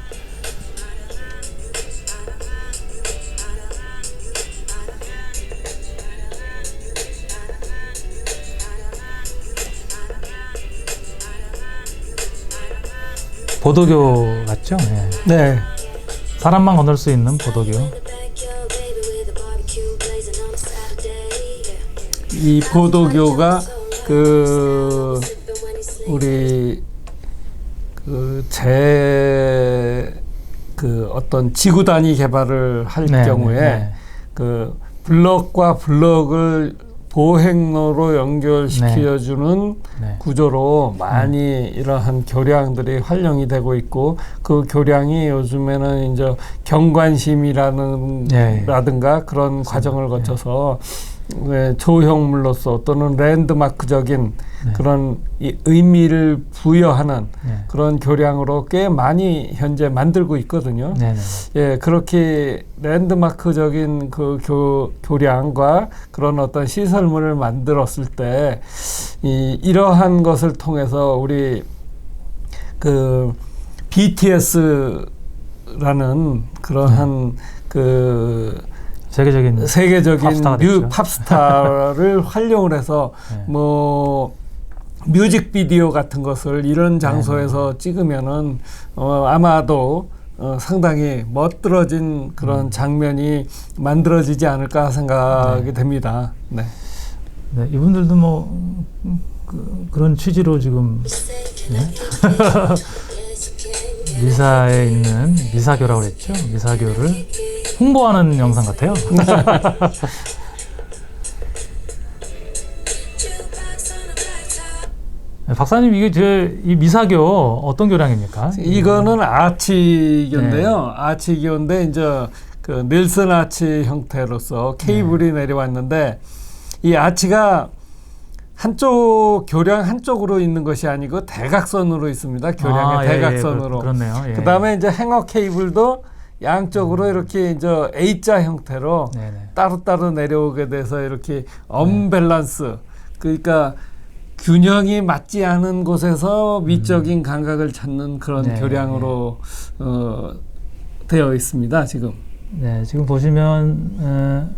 보도교 같죠? 네. 네. 사람만 건널 수 있는 보도교. 이 보도교가 우리 어떤 지구 단위 개발을 할 경우에 블럭과 블럭을 보행로로 연결시켜주는 구조로 많이 이러한 교량들이 활용이 되고 있고, 그 교량이 요즘에는 이제 경관심이라든가 그런 과정을 거쳐서 조형물로서 또는 랜드마크적인 그런 의미를 부여하는 그런 교량으로 꽤 많이 현재 만들고 있거든요. 예, 그렇게 랜드마크적인 그 교량과 그런 어떤 시설물을 만들었을 때 이러한 것을 통해서 우리 BTS라는 그러한 세계적인 팝스타를 활용을 해서 뮤직비디오 같은 것을 이런 장소에서 찍으면은 아마도 상당히 멋들어진 그런 장면이 만들어지지 않을까 생각이 됩니다. 네. 네, 이분들도 그런 취지로 지금 미사에 있는 미사교라고 그랬죠. 미사교를 홍보하는 영상 같아요. 박사님, 이게 이 미사교 어떤 교량입니까? 이거는 아치교인데요. 아치교인데 이제 그 닐슨 아치 형태로서 케이블이 내려왔는데, 이 아치가 교량 한쪽으로 있는 것이 아니고 대각선으로 있습니다. 교량의 대각선으로. 그렇네요. 그 다음에 이제 행어 케이블도 양쪽으로 이렇게 이제 A자 형태로 따로따로 내려오게 돼서 이렇게 언밸런스, 그러니까 균형이 맞지 않은 곳에서 미적인 감각을 찾는 그런 교량으로 되어 있습니다. 지금. 네, 지금 보시면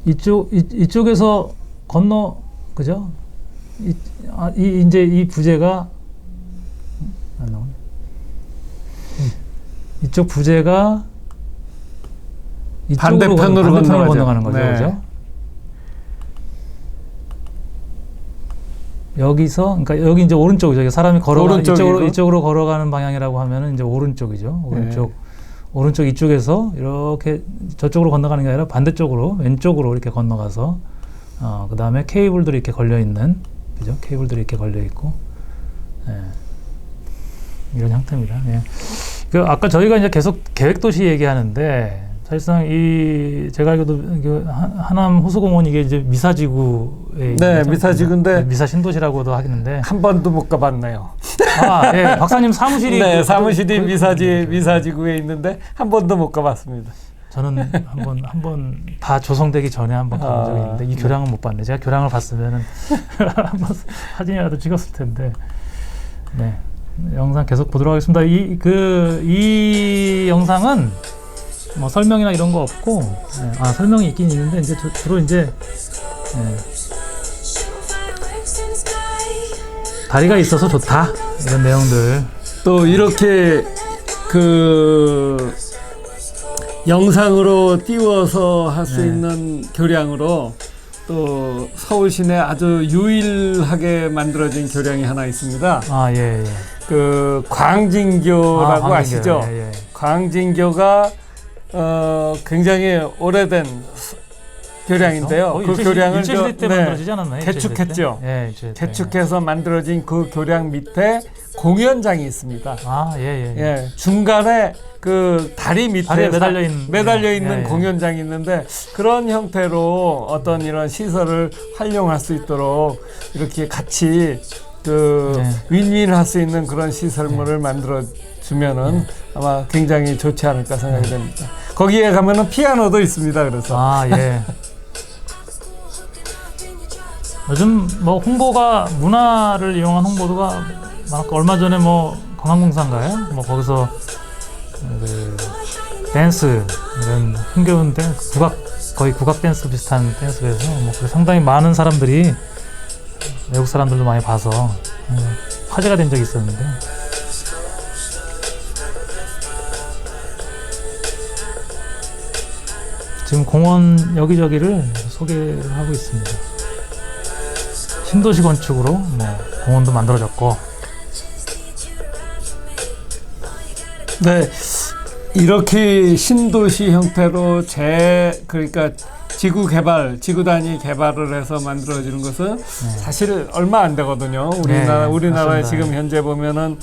이쪽에서 그죠? 이제 이 부재가 안 나오네. 이쪽 부재가 반대편으로 건너가는 거죠. 그죠? 여기서, 그러니까 여기 이제 오른쪽이죠. 사람이 이쪽으로 걸어가는 방향이라고 하면은 이제 오른쪽이죠. 오른쪽 이쪽에서 이렇게 저쪽으로 건너가는 게 아니라 반대쪽으로, 왼쪽으로 이렇게 건너가서, 그 다음에 케이블들이 이렇게 걸려 있는, 그죠? 케이블들이 이렇게 걸려 있고, 이런 형태입니다. 아까 저희가 이제 계속 계획도시 얘기하는데, 사실상 이 제가 알기로도 하남 호수공원 이게 이제 미사지구에 네, 미사지구인데 미사 신도시라고도 하겠는데 한 번도 못 가봤네요. 아, 예, 박사님 사무실이 네, 사무실이 미사지구에 있는데 한 번도 못 가봤습니다. 저는 한번 다 조성되기 전에 한번 가본 적이 있는데 이 교량은 못 봤네. 제가 교량을 봤으면은 한번 사진이라도 찍었을 텐데. 네, 영상 계속 보도록 하겠습니다. 이 영상은 뭐 설명이나 이런 거 없고, 설명이 있긴 있는데 이제 주로 이제 다리가 있어서 좋다 이런 내용들. 또 이렇게 그 영상으로 띄워서 할 수 있는 교량으로 또 서울 시내 아주 유일하게 만들어진 교량이 하나 있습니다. 아, 예. 그 광진교라고 아시죠? 예. 광진교가 굉장히 오래된 교량인데요. 그렇죠? 그 교량을 일제시대 때 만들어지지 않았나요? 개축했죠. 예, 개축해서 만들어진 그 교량 밑에 공연장이 있습니다. 아, 예. 중간에 그 다리 밑에 다리에 매달려 있는 공연장이 있는데 그런 형태로 어떤 이런 시설을 활용할 수 있도록 이렇게 같이 윈윈할 수 있는 그런 시설물을 만들어 주면은 아마 굉장히 좋지 않을까 생각이 됩니다. 거기에 가면은 피아노도 있습니다. 그래서 아, 예. 요즘 뭐 홍보가 문화를 이용한 홍보도가 얼마 전에 뭐 관광공사인가요? 뭐 거기서 그 댄스 이런 흥겨운 댄스, 거의 국악 댄스 비슷한 댄스에서 뭐 상당히 많은 사람들이 외국 사람들도 많이 봐서 화제가 된 적이 있었는데. 지금 공원 여기저기를 소개를 하고 있습니다. 신도시 건축으로 뭐 공원도 만들어졌고. 네, 이렇게 신도시 형태로 그러니까 지구 단위 개발을 해서 만들어지는 것은 사실 얼마 안 되거든요. 우리나라에 지금 현재 보면은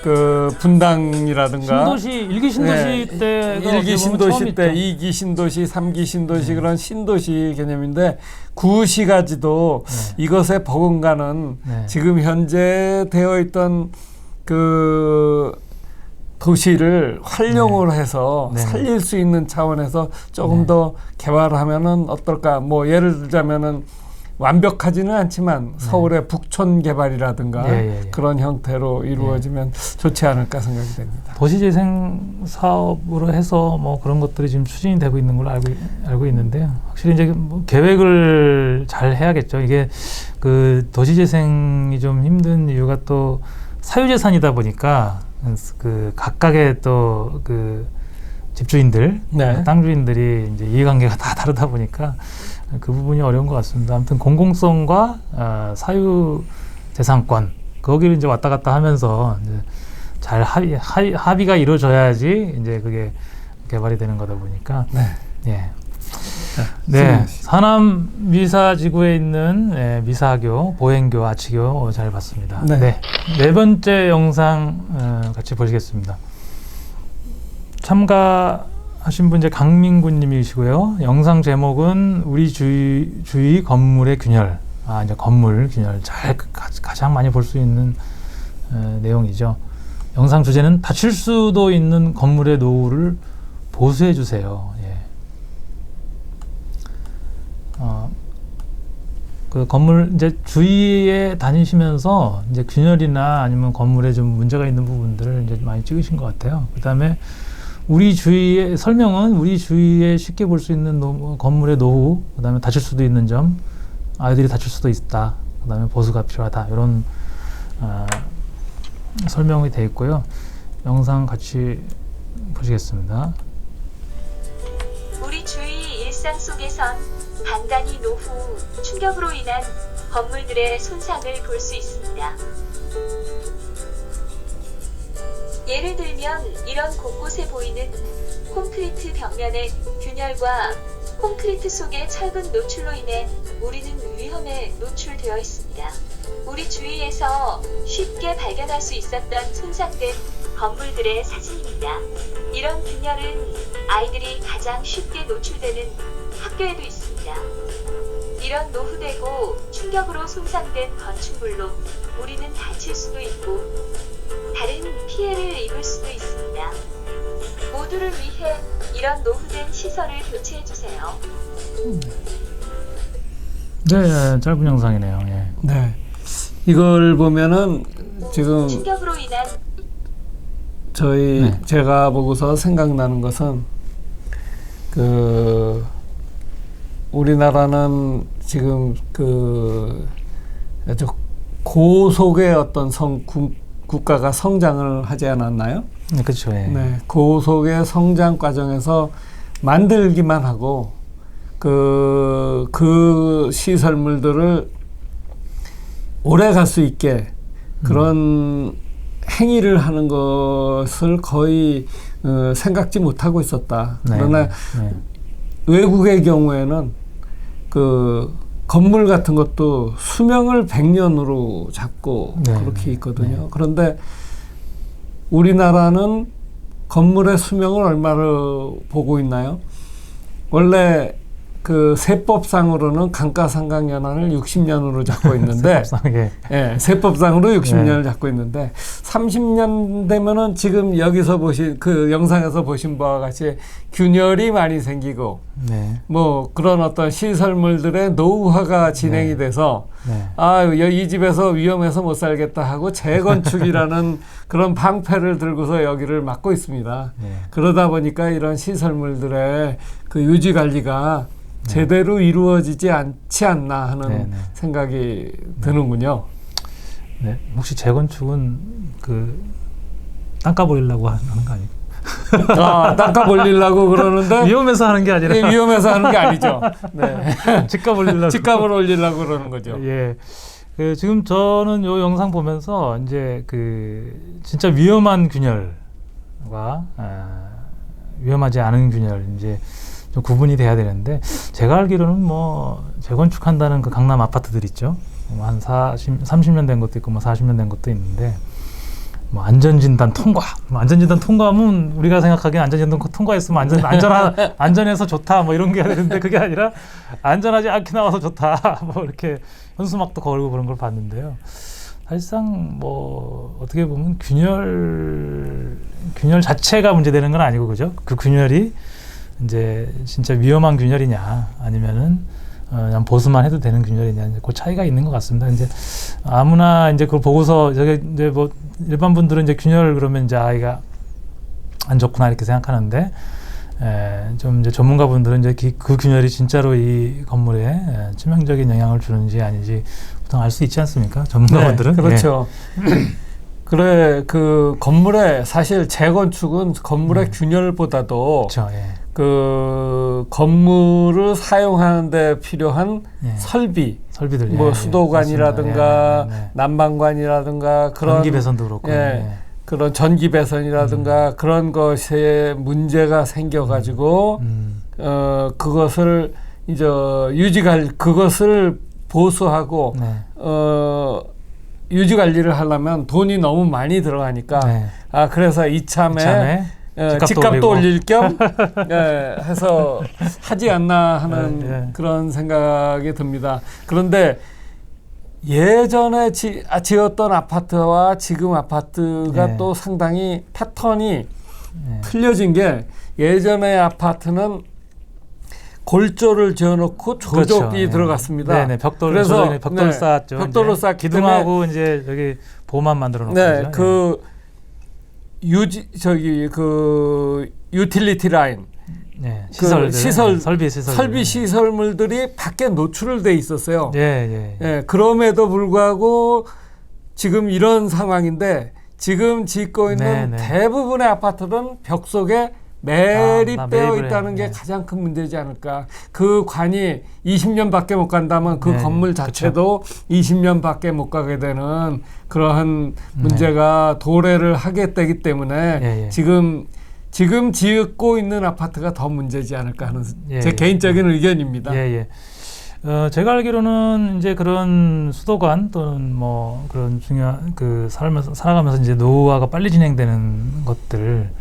그 분당이라든가 일기 신도시 때, 1기 신도시 때, 2기 신도시, 3기 신도시 그런 신도시 개념인데 구시가지도 이것에 버금가는 지금 현재 되어 있던 그 도시를 활용을 해서 살릴 수 있는 차원에서 조금 더 개발하면은 어떨까? 뭐 예를 들자면은 완벽하지는 않지만 서울의 북촌 개발이라든가 그런 형태로 이루어지면 좋지 않을까 생각이 됩니다. 도시재생 사업으로 해서 뭐 그런 것들이 지금 추진이 되고 있는 걸로 알고 있는데요. 확실히 이제 뭐 계획을 잘 해야겠죠. 이게 그 도시재생이 좀 힘든 이유가 또 사유재산이다 보니까 그 각각의 또 그 집주인들, 땅 주인들이 이제 이해관계가 다 다르다 보니까 그 부분이 어려운 것 같습니다. 아무튼 공공성과 사유재산권 거기를 이제 왔다 갔다 하면서 이제 잘 합의가 이루어져야지 이제 그게 개발이 되는 거다 보니까. 하남 미사지구에 있는 미사학교, 보행교, 아치교 잘 봤습니다. 네 번째 영상 같이 보시겠습니다. 참가하신 분 이제 강민군 님이시고요. 영상 제목은 우리 주위 건물의 균열. 이제 건물 균열 가장 많이 볼 수 있는 내용이죠. 영상 주제는 다칠 수도 있는 건물의 노후를 보수해 주세요. 그 건물 이제 주위에 다니시면서 이제 균열이나 아니면 건물에 좀 문제가 있는 부분들을 이제 많이 찍으신 것 같아요. 그다음에 우리 주위의 설명은 우리 주위에 쉽게 볼 수 있는 건물의 노후, 그다음에 다칠 수도 있는 점, 아이들이 다칠 수도 있다. 그다음에 보수가 필요하다. 이런 설명이 되어 있고요. 영상 같이 보시겠습니다. 우리 주위 일상 속에선 간단히 노후, 충격으로 인한 건물들의 손상을 볼 수 있습니다. 예를 들면 이런 곳곳에 보이는 콘크리트 벽면의 균열과 콘크리트 속의 철근 노출로 인해 우리는 위험에 노출되어 있습니다. 우리 주위에서 쉽게 발견할 수 있었던 손상된 건물들의 사진입니다. 이런 균열은 아이들이 가장 쉽게 노출되는 학교에도 있습니다. 이런 노후되고 충격으로 손상된 건축물로 우리는 다칠 수도 있고 다른 피해를 입을 수도 있습니다. 모두를 위해 이런 노후된 시설을 교체해주세요. 네, 짧은 영상이네요. 예. 네. 이걸 보면은 지금 충격으로 인한 네. 제가 보고서 생각나는 것은 우리나라는 지금 아주 고속의 어떤 국가가 성장을 하지 않았나요? 네, 그렇죠. 예. 네, 고속의 성장 과정에서 만들기만 하고 그 시설물들을 오래 갈 수 있게 그런 행위를 하는 것을 거의 생각지 못하고 있었다. 네. 그러나 네. 외국의 경우에는 건물 같은 것도 수명을 100년으로 잡고 네. 그렇게 있거든요. 네. 그런데 우리나라는 건물의 수명을 얼마로 보고 있나요? 원래 세법상으로는 감가상각연한을 60년으로 잡고 있는데 세법상으로 60년을 잡고 있는데 30년 되면은 지금 여기서 보신 그 영상에서 보신 바와 같이 균열이 많이 생기고 네. 뭐 그런 어떤 시설물들의 노후화가 진행이 돼서 이 집에서 위험해서 못 살겠다 하고 재건축이라는 그런 방패를 들고서 여기를 막고 있습니다. 그러다 보니까 이런 시설물들의 유지 관리가 제대로 이루어지지 않지 않나 하는 생각이 드는군요. 네. 혹시 재건축은 땅값 올리려고 하는 거 아니에요? 땅값 올리려고 그러는데 위험해서 하는 게 아니라 위험해서 하는 게 아니죠. 네. 집값 올리려고 집값을 올리려고 그러는 거죠. 예. 지금 저는 요 영상 보면서 이제 진짜 위험한 균열과 위험하지 않은 균열 이제 좀 구분이 돼야 되는데 제가 알기로는 뭐 재건축한다는 그 강남 아파트들 있죠. 뭐 한 30년 된 것도 있고 뭐 40년 된 것도 있는데 뭐 안전진단 통과. 안전진단 통과하면 우리가 생각하기엔 안전진단 통과했으면 안전해서 좋다 뭐 이런 게 되는데 그게 아니라 안전하지 않게 나와서 좋다 뭐 이렇게 현수막도 걸고 그런 걸 봤는데요. 사실상 뭐 어떻게 보면 균열 자체가 문제되는 건 아니고 그죠? 그 균열이 이제 진짜 위험한 균열이냐 아니면은 그냥 보수만 해도 되는 균열이냐 이제 그 차이가 있는 것 같습니다. 이제 아무나 이제 그걸 보고서 저게 이제 뭐 일반 분들은 이제 균열 그러면 이제 아이가 안 좋구나 이렇게 생각하는데 좀 이제 전문가 분들은 이제 그 균열이 진짜로 이 건물에 치명적인 영향을 주는지 아닌지 보통 알 수 있지 않습니까? 전문가분들은. 네, 그렇죠. 그래 건물의 사실 재건축은 건물의 균열보다도 그렇죠. 건물을 사용하는 데 필요한 설비들 뭐 수도관이라든가 난방관이라든가 그런 전기 배선도 그렇고 그런 전기 배선이라든가 그런 것에 문제가 생겨가지고 그것을 이제 그것을 보수하고 유지 관리를 하려면 돈이 너무 많이 들어가니까 그래서 이참에 집값도 올릴 겸 해서 하지 않나 하는 그런 생각이 듭니다. 그런데 예전에 지었던 아파트와 지금 아파트가 또 상당히 패턴이 틀려진 게 예전의 아파트는 골조를 지어놓고 조적이 들어갔습니다. 그래서 벽돌 쌓았죠. 벽돌로 쌓기 기둥하고 이제 여기 보만 만들어 놓고 유틸리티 라인 설비 시설물들이 밖에 노출을 돼 있었어요. 그럼에도 불구하고 지금 이런 상황인데 지금 짓고 있는 대부분의 아파트는 벽 속에 매립되어 있다는 게 가장 큰 문제지 않을까. 그 관이 20년밖에 못 간다면 그 건물 자체도 20년밖에 못 가게 되는 그러한 문제가 도래를 하게 되기 때문에 지금 짓고 있는 아파트가 더 문제지 않을까 하는 제 개인적인 의견입니다. 제가 알기로는 이제 그런 수도관 또는 뭐 그런 중요한 살아가면서 이제 노후화가 빨리 진행되는 것들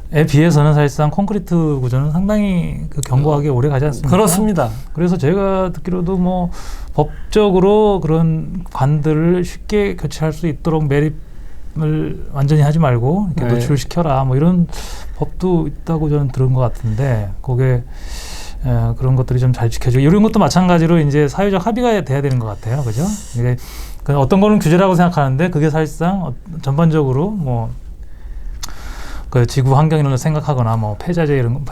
비해서는 사실상 콘크리트 구조는 상당히 그 견고하게 오래 가지 않습니까? 그렇습니다. 그래서 제가 듣기로도 뭐 법적으로 그런 관들을 쉽게 교체할 수 있도록 매립을 완전히 하지 말고 이렇게 네. 노출시켜라 뭐 이런 법도 있다고 저는 들은 것 같은데 그게 그런 것들이 좀 잘 지켜지고 이런 것도 마찬가지로 이제 사회적 합의가 돼야 되는 것 같아요, 그죠? 이게 어떤 거는 규제라고 생각하는데 그게 사실상 전반적으로 뭐 그 지구 환경 이런 걸 생각하거나 뭐 폐자재 이런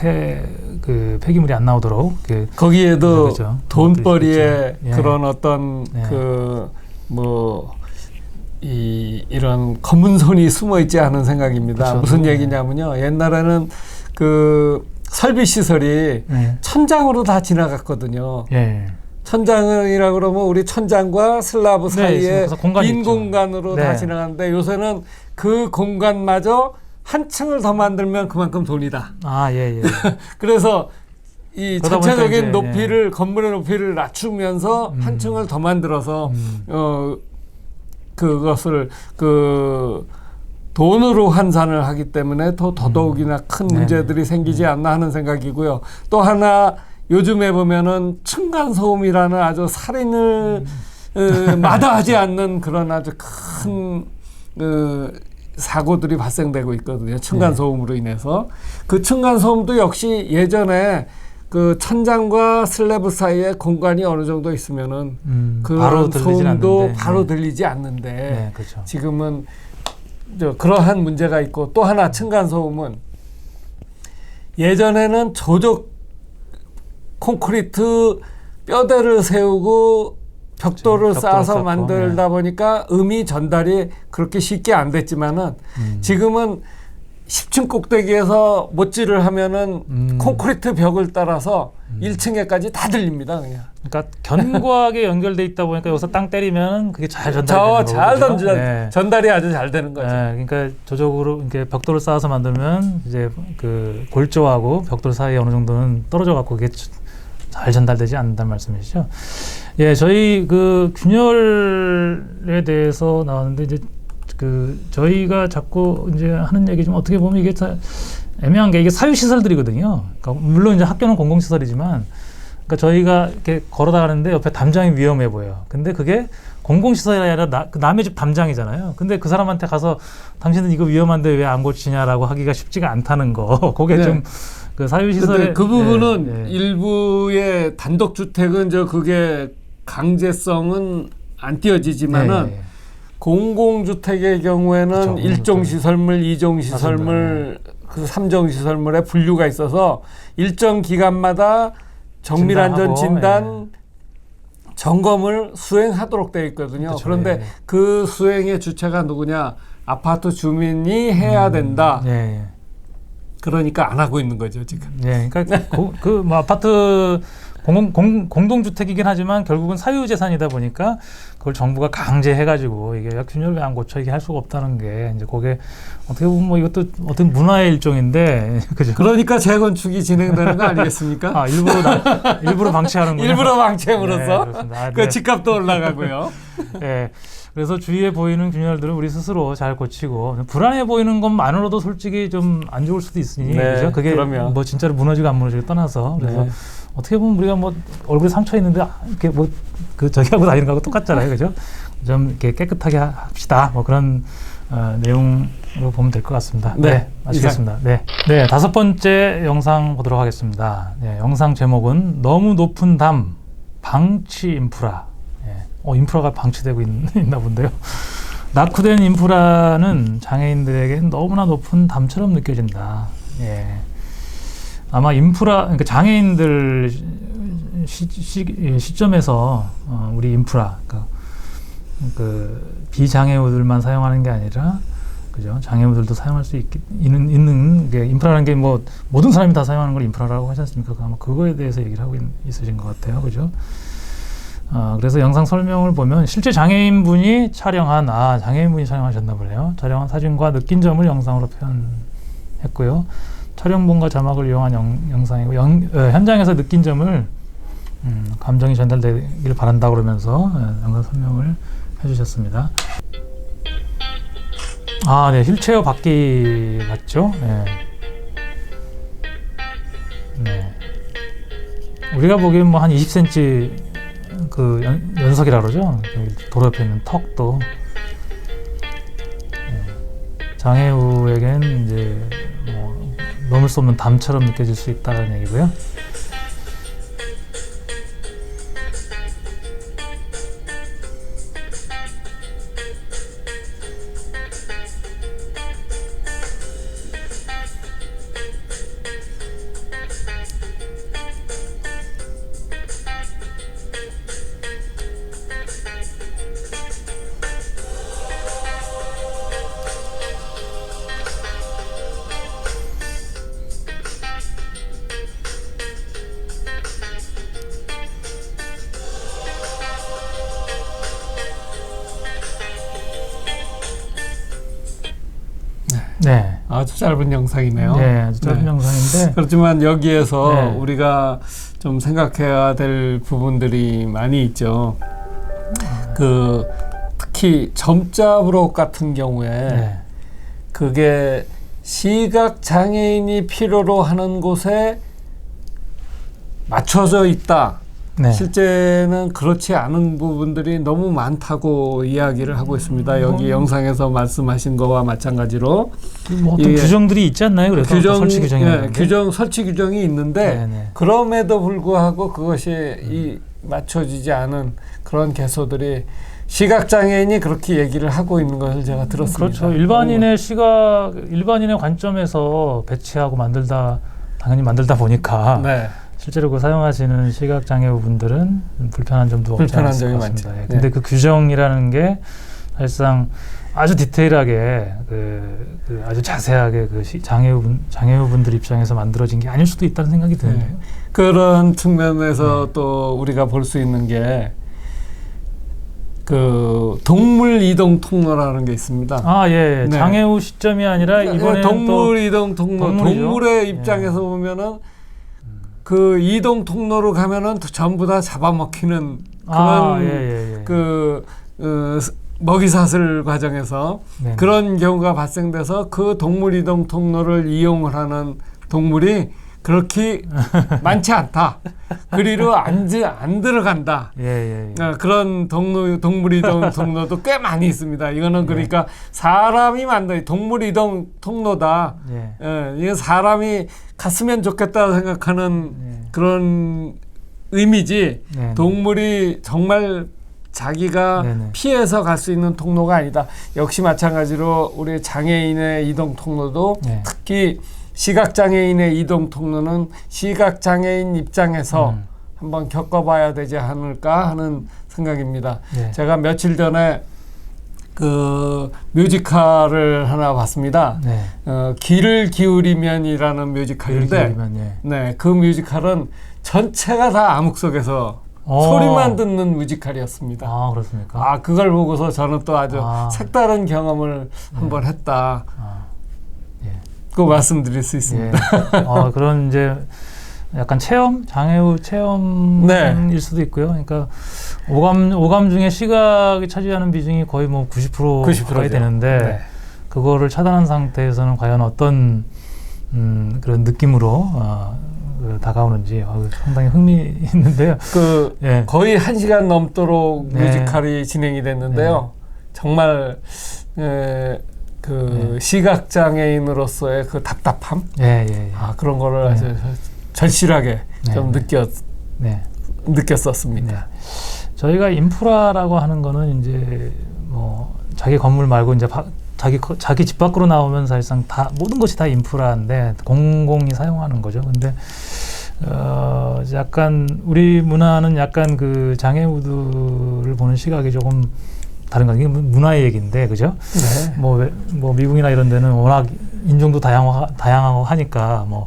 그 폐기물이 안 나오도록 거기에도 그렇죠. 돈벌이에 예. 그런 어떤 예. 그 뭐 이런 검은 손이 숨어 있지 않은 생각입니다. 그렇죠. 무슨 얘기냐면요. 옛날에는 그 설비 시설이 예. 천장으로 다 지나갔거든요. 예. 천장이라 그러면 우리 천장과 슬라브 사이에 그래서 공간이 빈 있죠. 공간으로 네. 다 지나가는데 요새는 그 공간마저 한 층을 더 만들면 그만큼 돈이다. 아, 예, 예. 그래서 이 그러다 전체적인 보니까 이제, 높이를 건물의 높이를 낮추면서 한 층을 더 만들어서 그것을 그 돈으로 환산을 하기 때문에 더더욱이나 큰 문제들이 생기지 않나 하는 생각이고요. 또 하나 요즘에 보면은 층간소음이라는 아주 살인을 마다하지 않는 그런 아주 큰 사고들이 발생되고 있거든요. 층간소음으로 인해서. 그 층간소음도 역시 예전에 그 천장과 슬래브 사이에 공간이 어느 정도 있으면은 바로 그 들리진 소음도 않는데. 바로 들리지 않는데 네, 그렇죠. 지금은 그러한 문제가 있고 또 하나 층간소음은 예전에는 조적 콘크리트 뼈대를 세우고 벽돌을 쌓아서 쌓고, 만들다 보니까 음이 전달이 그렇게 쉽게 안 됐지만은 지금은 10층 꼭대기에서 못질을 하면은 콘크리트 벽을 따라서 1층에까지 다 들립니다, 그냥. 그러니까 견고하게 연결돼 있다 보니까 여기서 땅 때리면 그게 잘 전달되는 거죠. 전달이 아주 잘 되는 거죠. 네, 그러니까 조적으로 이렇게 벽돌을 쌓아서 만들면 이제 그 골조하고 벽돌 사이에 어느 정도는 떨어져 갖고 그게 잘 전달되지 않는다는 말씀이시죠. 예, 저희 그 균열에 대해서 나왔는데 이제 그 저희가 자꾸 이제 하는 얘기 좀 어떻게 보면 이게 애매한 게 이게 사유 시설들이거든요. 그러니까 물론 이제 학교는 공공 시설이지만 그러니까 저희가 이렇게 걸어다가는데 옆에 담장이 위험해 보여요. 근데 그게 공공 시설이 아니라 남의 집 담장이잖아요. 근데 그 사람한테 가서 당신은 이거 위험한데 왜 안 고치냐라고 하기가 쉽지가 않다는 거. 그게 좀 그 사유 시설의 그 부분은 일부의 단독 주택은 그게 강제성은 안 띄어지지만은 공공주택의 경우에는 그렇죠. 1종 시설물, 2종 시설물, 그 3종 시설물에 분류가 있어서 일정 기간마다 정밀안전 진단 점검을 수행하도록 되어 있거든요. 그렇죠. 그런데 그 수행의 주체가 누구냐? 아파트 주민이 해야 된다. 그러니까 안 하고 있는 거죠, 지금. 그러니까 그 뭐 아파트 공동주택이긴 하지만 결국은 사유재산이다 보니까 그걸 정부가 강제해가지고 이게 균열 왜 안 고쳐 이게 할 수가 없다는 게 이제 그게 어떻게 보면 뭐 이것도 어떤 문화의 일종인데 그죠? 그러니까 재건축이 진행되는 거 아니겠습니까? 아 일부러 방치하는군요. 일부러 방치함으로써 그렇습니다. 그 집값도 올라가고요. 네. 그래서 주위에 보이는 균열들을 우리 스스로 잘 고치고 불안해 보이는 것만으로도 솔직히 좀 안 좋을 수도 있으니 그죠? 그게 그러면. 뭐 진짜로 무너지고 안 무너지고 떠나서 그래서 어떻게 보면 우리가 뭐 얼굴에 상처 있는데 이렇게 뭐 그 저기 하고 다니는 거하고 똑같잖아요, 그죠? 좀 이렇게 깨끗하게 합시다. 뭐 그런 내용으로 보면 될 것 같습니다. 네, 마치겠습니다. 네, 5번째 영상 보도록 하겠습니다. 네, 영상 제목은 너무 높은 담 방치 인프라. 인프라가 방치되고 있나 본데요. 낙후된 인프라는 장애인들에게 너무나 높은 담처럼 느껴진다. 아마 그러니까 장애인들 시점에서 우리 인프라, 그러니까 그 비장애우들만 사용하는 게 아니라, 그죠? 장애우들도 사용할 수 있는 게 인프라라는 게 뭐 모든 사람이 다 사용하는 걸 인프라라고 하지 않습니까? 아마 그거에 대해서 얘기를 하고 있으신 것 같아요, 그죠? 그래서 영상 설명을 보면 실제 장애인분이 촬영하셨나 보네요. 촬영한 사진과 느낀 점을 영상으로 표현했고요. 촬영본과 자막을 이용한 영상이고 현장에서 느낀 점을 감정이 전달되길 바란다 그러면서 영상 설명을 해주셨습니다. 네, 휠체어 바퀴 같죠? 우리가 보기엔 뭐 한 20cm 그 연석이라 그러죠. 도로 옆에 있는 턱도 장애우에겐 이제 뭐 넘을 수 없는 담처럼 느껴질 수 있다는 얘기고요. 네, 아주 짧은 영상이네요. 네, 아주 짧은 네. 영상인데 그렇지만 여기에서 네. 우리가 좀 생각해야 될 부분들이 많이 있죠. 그 특히 점자 브록 같은 경우에 네. 그게 시각 장애인이 필요로 하는 곳에 맞춰져 있다. 네. 실제는 그렇지 않은 부분들이 너무 많다고 이야기를 하고 있습니다. 여기 영상에서 말씀하신 거와 마찬가지로 뭐 어떤 예. 규정들이 있지 않나요? 그래서 설치 규정이 설치 규정이 있는데 네네. 그럼에도 불구하고 그것이 맞춰지지 않은 그런 개소들이 시각 장애인이 그렇게 얘기를 하고 있는 것을 제가 들었습니다. 그렇죠. 일반인의 관점에서 배치하고 당연히 만들다 보니까 네. 실제로 그 사용하시는 시각 장애우분들은 불편한 점도 없지 불편한 않을 점이 것 같습니다. 많죠. 예. 근데 네. 그 규정이라는 게 사실상 아주 디테일하게 그 아주 자세하게 그 장애우분들 입장에서 만들어진 게 아닐 수도 있다는 생각이 드는데요. 네. 그런 측면에서 또 우리가 볼 수 있는 게 그 동물 이동 통로라는 게 있습니다. 아, 예. 네. 장애우 시점이 아니라 이번에는 동물 이동 통로, 동물이죠? 동물의 입장에서 보면은 그 이동 통로로 가면은 전부 다 잡아먹히는 그런 먹이사슬 과정에서 네네. 그런 경우가 발생돼서 그 동물 이동 통로를 이용을 하는 동물이 그렇게 많지 않다. 그리로 안 들어간다. 그런 동물 이동 통로도 꽤 많이 있습니다. 이거는 그러니까 사람이 만든 동물 이동 통로다. 이건 사람이 갔으면 좋겠다 생각하는 그런 의미지. 동물이 정말 자기가 피해서 갈 수 있는 통로가 아니다. 역시 마찬가지로 우리 장애인의 이동 통로도 특히 시각장애인의 이동 통로는 시각장애인 입장에서 한번 겪어봐야 되지 않을까 하는 생각입니다. 제가 며칠 전에 그 뮤지컬을 하나 봤습니다. 귀를 기울이면이라는 뮤지컬인데 그 뮤지컬은 전체가 다 암흑 속에서 소리만 듣는 뮤지컬이었습니다. 아, 그렇습니까? 그걸 보고서 저는 또 아주 색다른 경험을 한번 했다. 그 말씀드릴 수 있습니다. 그런 이제 약간 장애우 체험일 수도 있고요. 그러니까 오감 중에 시각이 차지하는 비중이 거의 뭐 90% 가까이 되는데 그거를 차단한 상태에서는 과연 어떤 그런 느낌으로 다가오는지 상당히 흥미있는데요. 거의 1시간 넘도록 뮤지컬이 진행이 됐는데요. 정말 시각장애인으로서의 그 답답함? 그런 거를 아주 절실하게 좀 느꼈었습니다. 저희가 인프라라고 하는 거는 이제 뭐 자기 건물 말고 이제 자기 집 밖으로 나오면 사실상 모든 것이 다 인프라인데 공공이 사용하는 거죠. 근데 약간 우리 문화는 약간 그 장애우들을 보는 시각이 조금 다른 거 이게 문화의 얘기인데, 그죠? 뭐 미국이나 이런 데는 워낙 인종도 다양하고 하니까 뭐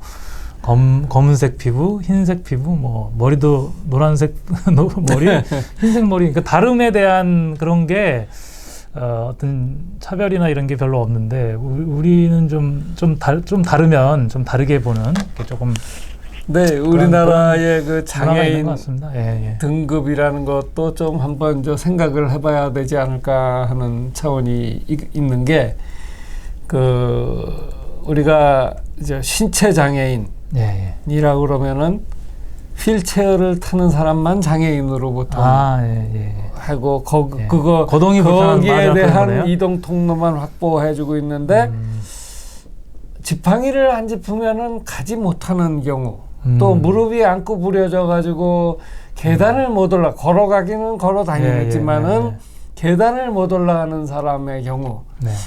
검은색 피부, 흰색 피부, 뭐 머리도 노란색 머리, 흰색 머리, 그러니까 다름에 대한 그런 게 어떤 차별이나 이런 게 별로 없는데 우리는 좀 다르면 좀 다르게 보는 조금. 우리나라의 그 장애인 등급이라는 것도 좀 한번 생각을 해봐야 되지 않을까 하는 차원이 있는 게 우리가 이제 신체 장애인이라고 그러면은 휠체어를 타는 사람만 장애인으로 보통 하고 그거 거동이 거기에 대한 이동 통로만 확보해주고 있는데 지팡이를 안 짚으면은 가지 못하는 경우 또 무릎이 안고 부려져 가지고 계단을 못 올라 걸어가기는 걸어 다니겠지만은 계단을 못 올라가는 사람의 경우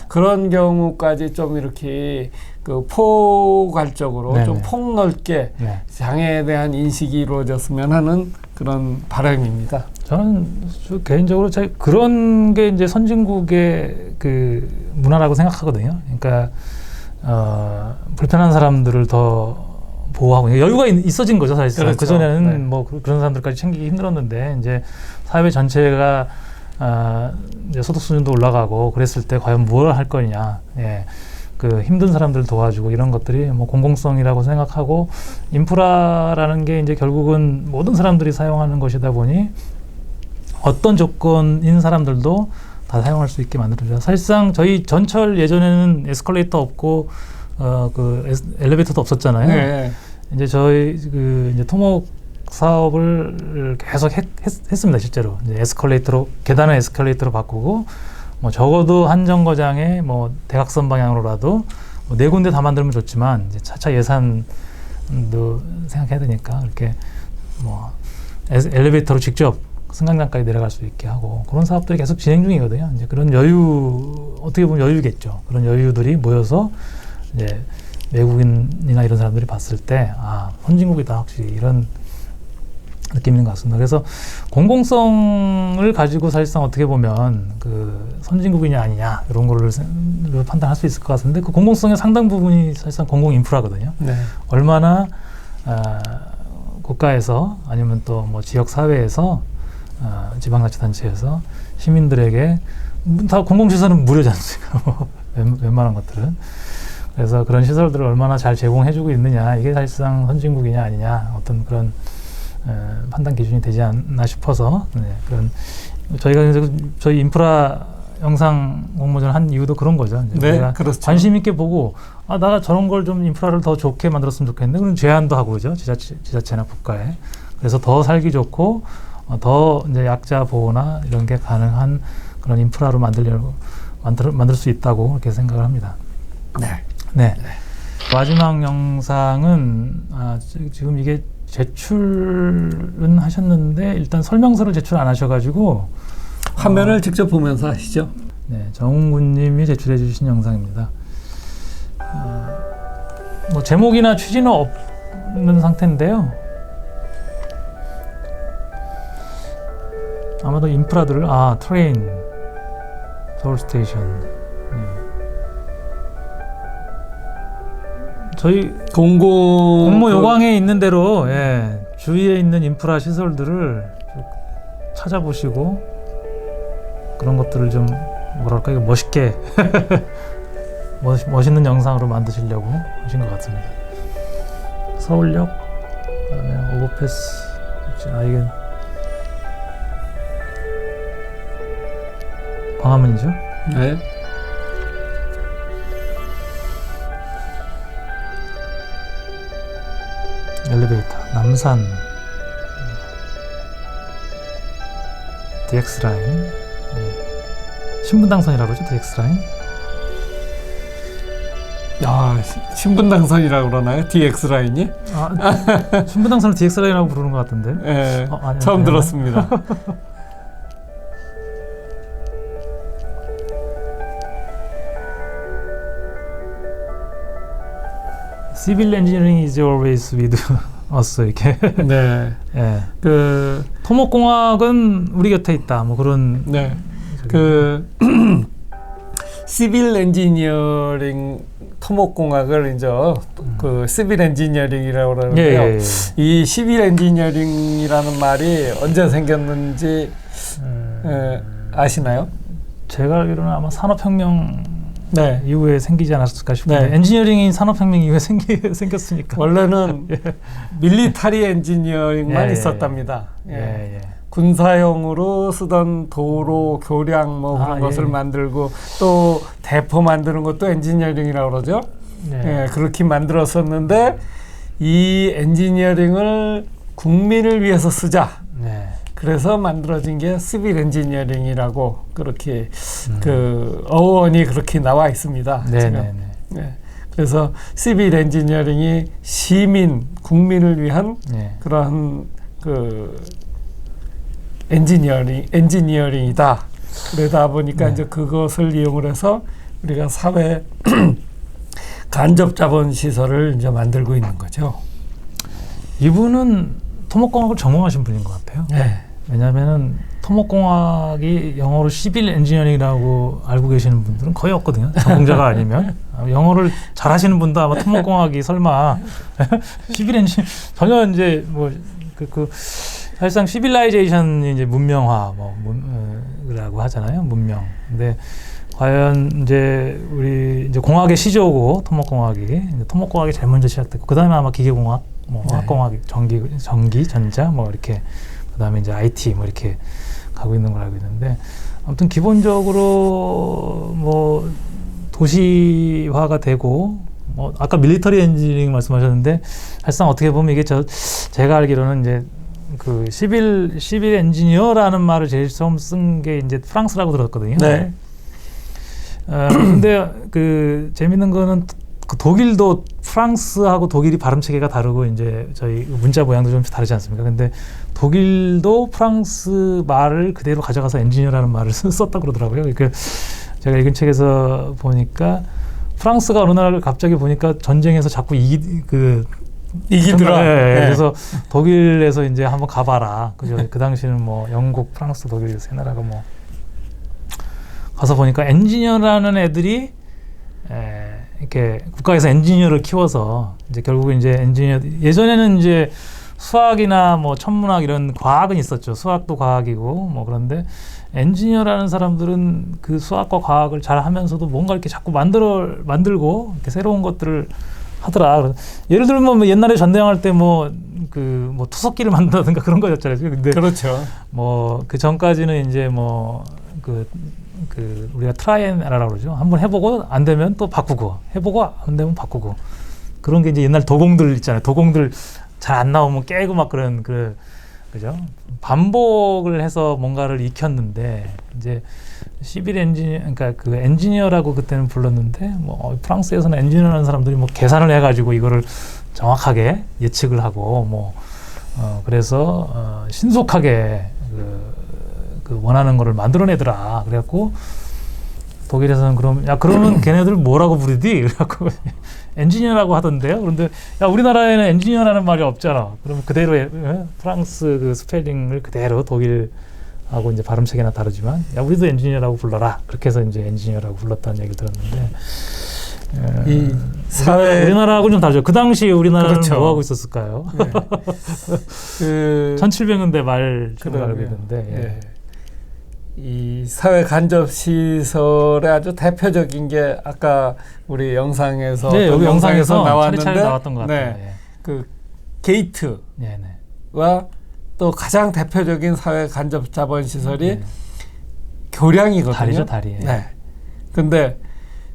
그런 경우까지 좀 이렇게 그 포괄적으로 좀 폭넓게 장애에 대한 인식이 이루어졌으면 하는 그런 바람입니다. 저는 개인적으로 그런 게 이제 선진국의 그 문화라고 생각하거든요. 그러니까 불편한 사람들을 더 보호하고 여유가 있어진 거죠, 사실상. 그렇죠. 그전에는 뭐 그런 사람들까지 챙기기 힘들었는데 이제 사회 전체가 이제 소득 수준도 올라가고 그랬을 때 과연 뭘 할 거냐. 그 힘든 사람들 도와주고 이런 것들이 뭐 공공성이라고 생각하고 인프라라는 게 이제 결국은 모든 사람들이 사용하는 것이다 보니 어떤 조건인 사람들도 다 사용할 수 있게 만들어줘요. 사실상 저희 전철 예전에는 에스컬레이터 없고 그 엘리베이터도 없었잖아요. 이제 저희 그 이제 토목 사업을 계속 했습니다, 실제로. 이제 에스컬레이터로 계단을 에스컬레이터로 바꾸고 뭐 적어도 한 정거장에 뭐 대각선 방향으로라도 뭐 4군데 다 만들면 좋지만 이제 차차 예산도 생각해야 되니까 이렇게 뭐 엘리베이터로 직접 승강장까지 내려갈 수 있게 하고 그런 사업들이 계속 진행 중이거든요. 이제 그런 여유 어떻게 보면 여유겠죠. 그런 여유들이 모여서 이제 외국인이나 이런 사람들이 봤을 때 선진국이다 확실히 이런 느낌이 있는 것 같습니다. 그래서 공공성을 가지고 사실상 어떻게 보면 그 선진국이냐 아니냐 이런 거를 판단할 수 있을 것 같은데 그 공공성의 상당 부분이 사실상 공공 인프라거든요. 얼마나 국가에서 아니면 또 뭐 지역 사회에서 지방자치단체에서 시민들에게 다 공공시설은 무료지 않습니까? 웬만한 것들은. 그래서 그런 시설들을 얼마나 잘 제공해주고 있느냐 이게 사실상 선진국이냐 아니냐 어떤 그런 판단 기준이 되지 않나 싶어서 그런 저희가 저희 인프라 영상 공모전 한 이유도 그런 거죠. 그렇죠. 관심 있게 보고 나 저런 걸 좀 인프라를 더 좋게 만들었으면 좋겠는데 그런 제안도 하고 그죠. 지자체나 국가에. 그래서 더 살기 좋고 더 이제 약자 보호나 이런 게 가능한 그런 인프라로 만들 수 있다고 그렇게 생각을 합니다. 네. 마지막 영상은 지금 이게 제출은 하셨는데 일단 설명서를 제출 안 하셔가지고 화면을 직접 보면서 하시죠. 네, 정웅군님이 제출해 주신 영상입니다. 뭐 제목이나 취지는 없는 상태인데요. 아마도 인프라들을 트레인, 서울 스테이션. 저희 공모 요강에 있는 대로 주위에 있는 인프라 시설들을 쭉 찾아보시고 그런 것들을 좀 뭐랄까 멋있게 멋있는 영상으로 만드시려고 하신 것 같습니다. 서울역, 그다음에 오버패스, 이게 광화문이죠? 네. 엘리베이터, 남산, DX라인, 신분당선이라고 그러죠, DX라인? 신분당선이라고 그러나요? DX라인이? 신분당선을 DX라인이라고 부르는 것 같은데? 네, 처음 들었습니다. Civil engineering is always with us 이렇게. 네. 그 토목공학은 우리 곁에 있다. 뭐 그런. 네. 그 시빌 엔지니어링 토목공학을 이제 그 시빌 엔지니어링이라고 그러는데요. 이 시빌 엔지니어링이라는 말이 언제 생겼는지 아시나요? 제가 알기로는 아마 산업혁명 이후에 생기지 않았을까 싶은데 엔지니어링이 산업혁명 이후에 생겼으니까 원래는 밀리터리 엔지니어링만 있었답니다. 군사용으로 쓰던 도로, 교량 뭐 그런 것을 만들고 또 대포 만드는 것도 엔지니어링이라고 그러죠. 그렇게 만들었었는데 이 엔지니어링을 국민을 위해서 쓰자. 네. 그래서 만들어진 게 시빌 엔지니어링이라고 그렇게 그 어원이 그렇게 나와 있습니다. 네네네. 네. 그래서 시빌 엔지니어링이 시민, 국민을 위한 네. 그러한 그 엔지니어링이다. 그러다 보니까 네. 이제 그것을 이용을 해서 우리가 사회 간접 자본 시설을 이제 만들고 있는 거죠. 이분은 토목공학을 전공하신 분인 것 같아요. 네. 왜냐하면은 토목공학이 영어로 시빌 엔지니어링이라고 알고 계시는 분들은 거의 없거든요. 전공자가 아니면 영어를 잘하시는 분도 아마 토목공학이 설마 시빌 엔지니어 전혀 이제 뭐 사실상 시빌라이제이션이 이제 문명화 뭐라고 하잖아요. 문명. 근데 과연 이제 우리 이제 공학의 시조고 토목공학이 제일 먼저 시작됐고 그 다음에 아마 기계공학, 뭐 화학공학, 전기, 전자 뭐 이렇게 그 다음에 이제 IT 뭐 이렇게 가고 있는 걸 알고 있는데 아무튼 기본적으로 뭐 도시화가 되고 뭐 아까 밀리터리 엔지니어링 말씀하셨는데 사실상 어떻게 보면 이게 제가 알기로는 이제 그 시빌 엔지니어라는 말을 제일 처음 쓴 게 이제 프랑스라고 들었거든요. 네. 근데 그 재밌는 거는 그 독일도 프랑스하고 독일이 발음 체계가 다르고 이제 저희 문자 모양도 좀 다르지 않습니까? 근데 독일도 프랑스 말을 그대로 가져가서 엔지니어라는 말을 썼다고 그러더라고요. 그러니까 제가 읽은 책에서 보니까 프랑스가 어느 날 갑자기 보니까 전쟁에서 자꾸 이기더라. 네. 그래서 독일에서 이제 한번 가봐라. 그죠? 그 당시는 뭐 영국, 프랑스, 독일 세 나라가 뭐 가서 보니까 엔지니어라는 애들이 이렇게 국가에서 엔지니어를 키워서 이제 결국 이제 엔지니어 예전에는 이제 수학이나 뭐 천문학 이런 과학은 있었죠. 수학도 과학이고 뭐 그런데 엔지니어라는 사람들은 그 수학과 과학을 잘 하면서도 뭔가 이렇게 자꾸 만들고 이렇게 새로운 것들을 하더라. 예를 들면 뭐 옛날에 전대왕할 때 뭐 투석기를 만든다든가 그런 거였잖아요. 근데 그렇죠. 뭐 그 전까지는 이제 뭐 우리가 트라이 앤 에러라고 그러죠. 한번 해보고 안 되면 또 바꾸고 해보고 안 되면 바꾸고 그런 게 이제 옛날 도공들 있잖아요. 도공들 잘 안 나오면 깨고 막 그런 그죠? 반복을 해서 뭔가를 익혔는데 이제 시빌 엔지니어 그러니까 그 엔지니어라고 그때는 불렀는데 뭐 프랑스에서는 엔지니어라는 사람들이 뭐 계산을 해가지고 이거를 정확하게 예측을 하고 뭐 그래서 신속하게 그 원하는 거를 만들어내더라. 그래갖고 독일에서는 그러면 걔네들 뭐라고 부르디? 그래갖고 엔지니어라고 하던데요. 그런데 야 우리나라에는 엔지니어라는 말이 없잖아. 그러면 그대로 프랑스 그 스펠링을 그대로 독일하고 이제 발음 체계나 다르지만 야 우리도 엔지니어라고 불러라. 그렇게 해서 이제 엔지니어라고 불렀다는 얘기를 들었는데 이 사회 우리나라하고는 좀 다르죠. 그 당시 우리나라는 그렇죠. 뭐 하고 있었을까요? 네. 1700년대 말 정도 알고 있는데. 예. 이 사회 간접 시설의 아주 대표적인 게 아까 우리 영상에서 네, 여기 영상에서 나왔는데 차례차례 나왔던 것 같아요. 네. 예. 그 게이트와 네네. 또 가장 대표적인 사회 간접 자본 시설이 교량이거든요. 다리죠, 다리. 네. 근데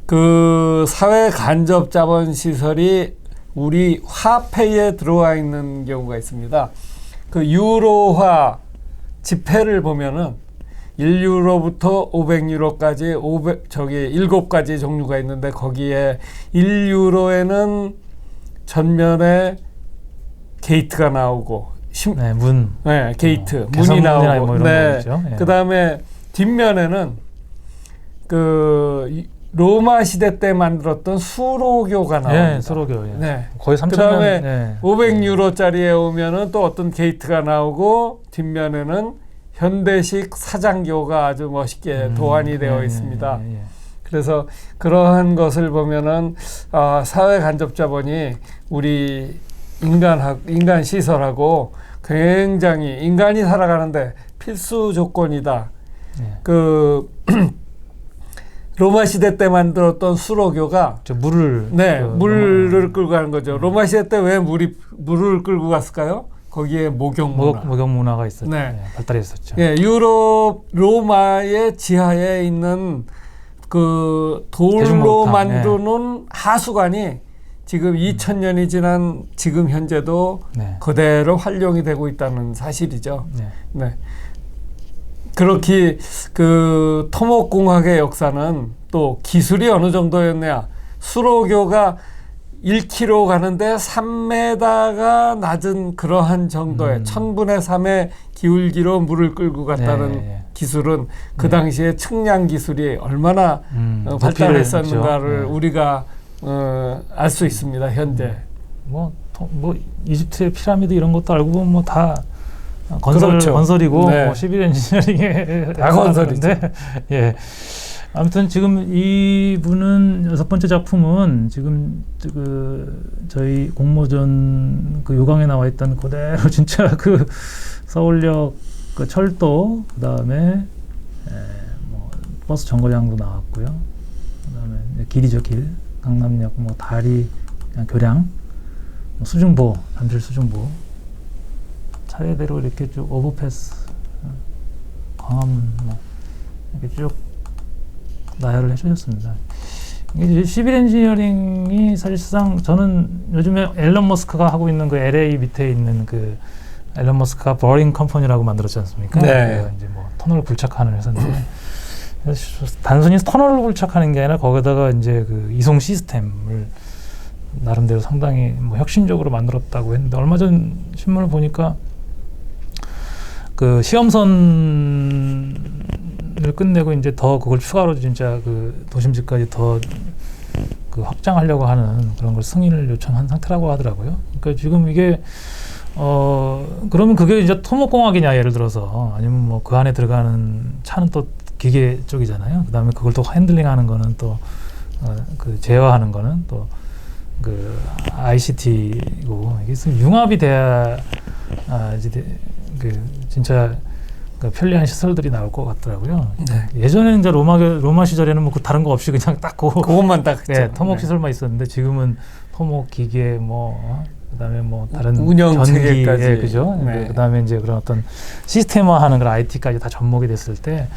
그 사회 간접 자본 시설이 우리 화폐에 들어와 있는 경우가 있습니다. 그 유로화 지폐를 보면은 1유로부터 500유로까지 7가지 종류가 있는데 거기에 1유로에는 전면에 게이트가 나오고 게이트 문이 나오고 뭐 이런 거죠. 예. 그다음에 뒷면에는 그 로마 시대 때 만들었던 수로교가 나옵니다. 예, 수로교. 예. 네. 거의 3,000년. 그다음에 500유로짜리에 오면은 또 어떤 게이트가 나오고 뒷면에는 현대식 사장교가 아주 멋있게 도안이 되어 있습니다. 그래서 그러한 것을 보면은 사회 간접 자본이 우리 인간 시설하고 굉장히 인간이 살아가는데 필수 조건이다. 그 로마 시대 때 만들었던 수로교가 물을 끌고 가는 거죠. 로마 시대 때 왜 물을 끌고 갔을까요? 거기에 목욕 문화가 있었죠. 네. 발달했었죠. 예, 로마의 지하에 있는 그 돌로 만드는 하수관이 지금 2000년이 지난 지금 현재도 네. 그대로 활용이 되고 있다는 사실이죠. 네. 네. 그렇게 그 토목공학의 역사는 또 기술이 어느 정도였냐. 수로교가 1km 가는데 3m가 낮은 그러한 정도의 1000분의 3의 기울기로 물을 끌고 갔다는 네. 기술은 그 당시에 측량 기술이 얼마나 발달했었는가를 우리가 알 수 있습니다. 현재. 뭐 이집트의 피라미드 이런 것도 알고 보면 뭐 다 그렇죠. 건설이고 네. 뭐 시빌 엔지니어링의 다 건설이죠. 예. 아무튼 지금 이분은 6번째 작품은 지금 그 저희 공모전 그 요강에 나와 있던 그대로 진짜 그 서울역 그 철도 그다음에 뭐 버스 정거장도 나왔고요. 그다음에 길이죠, 길. 강남역 뭐 다리 그냥 교량 뭐 수중보 잠실 수중보 차례대로 이렇게 쭉 오버패스 광화문 뭐 이렇게 쭉 나열을 해주셨습니다. 이게 시빌 엔지니어링이 사실상 저는 요즘에 앨런 머스크가 하고 있는 그 LA 밑에 있는 그 앨런 머스크가 버링 컴퍼니라고 만들었지 않습니까? 네. 이제 뭐 터널 굴착하는 회사인데 단순히 터널을 굴착하는 게 아니라 거기다가 이제 그 이송 시스템을 나름대로 상당히 뭐 혁신적으로 만들었다고 했는데 얼마 전 신문을 보니까 그 시험선을 끝내고 이제 더 그걸 추가로 진짜 그 도심지까지 더 그 확장하려고 하는 그런 걸 승인을 요청한 상태라고 하더라고요. 그러니까 지금 이게 그러면 그게 이제 토목공학이냐 예를 들어서 아니면 뭐 그 안에 들어가는 차는 또 기계 쪽이잖아요. 그다음에 그걸 또 핸들링하는 거는 또 그 제어하는 거는 또 그 ICT고 이게 융합이 돼야 이제 그 진짜 그 편리한 시설들이 나올 것 같더라고요. 네. 예전에는 이제 로마 시절에는 뭐 그 다른 거 없이 그냥 딱 그것만 딱 네, 토목 시설만 있었는데 지금은 토목 기계 뭐 그다음에 뭐 다른 운영 전기 체계까지. 예, 그죠. 네. 그다음에 이제 그런 어떤 시스템화하는 그런 IT까지 다 접목이 됐을 때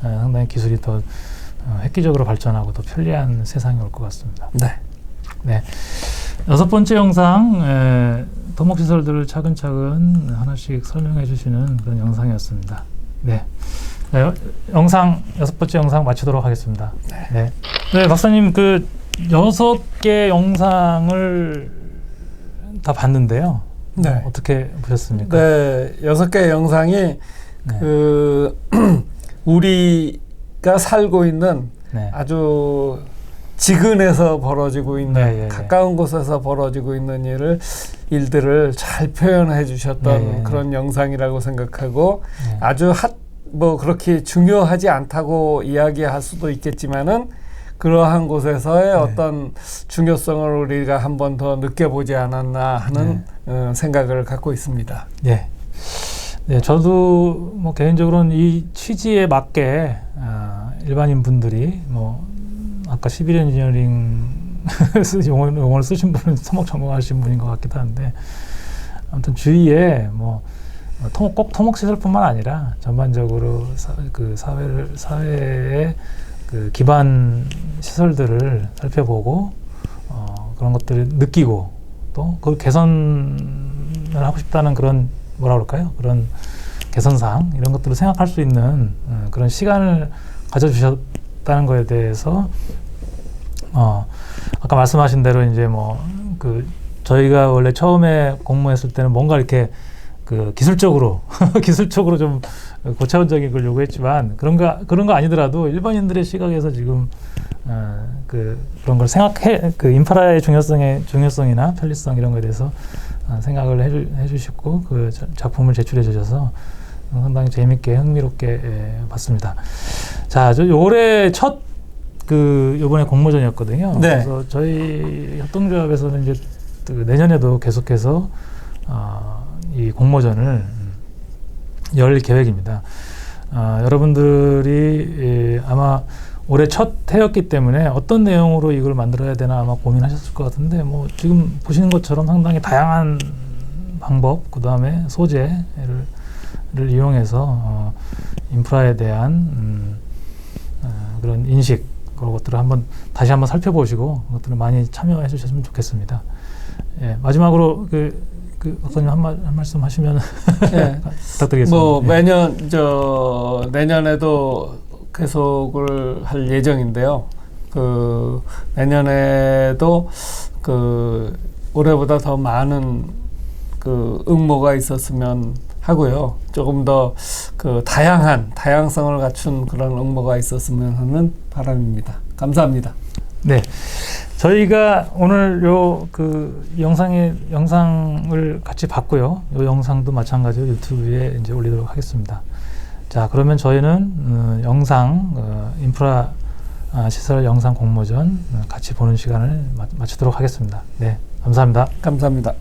상당히 기술이 더 획기적으로 발전하고 더 편리한 세상이 올 것 같습니다. 네. 네. 6번째 영상 토목 시설들을 차근차근 하나씩 설명해 주시는 그런 영상이었습니다. 네. 네, 영상 6번째 영상 마치도록 하겠습니다. 네. 네, 박사님 그 6개 영상을 다 봤는데요. 네. 어떻게 보셨습니까? 네, 6개의 영상이 네. 그 우리가 살고 있는 네. 아주 지근에서 벌어지고 있는 네, 예, 가까운 곳에서 벌어지고 있는 일들을 잘 표현해 주셨던 네, 예, 그런 영상이라고 생각하고 네. 아주 뭐 그렇게 중요하지 않다고 이야기할 수도 있겠지만은 그러한 곳에서의 어떤 중요성을 우리가 한 번 더 느껴보지 않았나 하는 생각을 갖고 있습니다. 네. 네, 저도 뭐 개인적으로는 이 취지에 맞게 일반인 분들이 뭐 아까 시빌 엔지니어링 용어를 쓰신 분은 토목 전공하신 분인 것 같기도 한데 아무튼 주위에 뭐 꼭 토목 시설뿐만 아니라 전반적으로 사회의 그 기반 시설들을 살펴보고 그런 것들을 느끼고 또 그걸 개선을 하고 싶다는 그런 뭐라 그럴까요? 그런 개선사항 이런 것들을 생각할 수 있는 그런 시간을 가져주셨다는 거에 대해서 아까 말씀하신 대로 이제 뭐 그 저희가 원래 처음에 공모했을 때는 뭔가 이렇게 그 기술적으로 좀 고차원적인 걸 요구했지만 그런 거 아니더라도 일반인들의 시각에서 지금 그런 걸 생각해 그 인프라의 중요성이나 편리성 이런 거에 대해서 생각을 해주시고 그 작품을 제출해 주셔서 상당히 재밌게 흥미롭게 봤습니다. 자, 저 올해 첫 이번에 공모전이었거든요. 네. 그래서 저희 협동조합에서는 이제 내년에도 계속해서 이 공모전을 열 계획입니다. 여러분들이 아마 올해 첫 해였기 때문에 어떤 내용으로 이걸 만들어야 되나 아마 고민하셨을 것 같은데 뭐 지금 보시는 것처럼 상당히 다양한 방법, 그 다음에 소재를 이용해서 인프라에 대한 그런 인식, 그런 것들을 다시 한번 살펴보시고 그것들을 많이 참여해 주셨으면 좋겠습니다. 예, 마지막으로 박사님 한 말씀 하시면 네. 부탁드리겠습니다. 뭐 매년 내년에도 계속을 할 예정인데요. 내년에도 올해보다 더 많은 응모가 있었으면 하고요. 조금 더 다양성을 갖춘 그런 응모가 있었으면 하는 바람입니다. 감사합니다. 네. 저희가 오늘 영상을 같이 봤고요. 이 영상도 마찬가지로 유튜브에 이제 올리도록 하겠습니다. 자, 그러면 저희는 인프라 시설 영상 공모전 같이 보는 시간을 마치도록 하겠습니다. 네. 감사합니다. 감사합니다.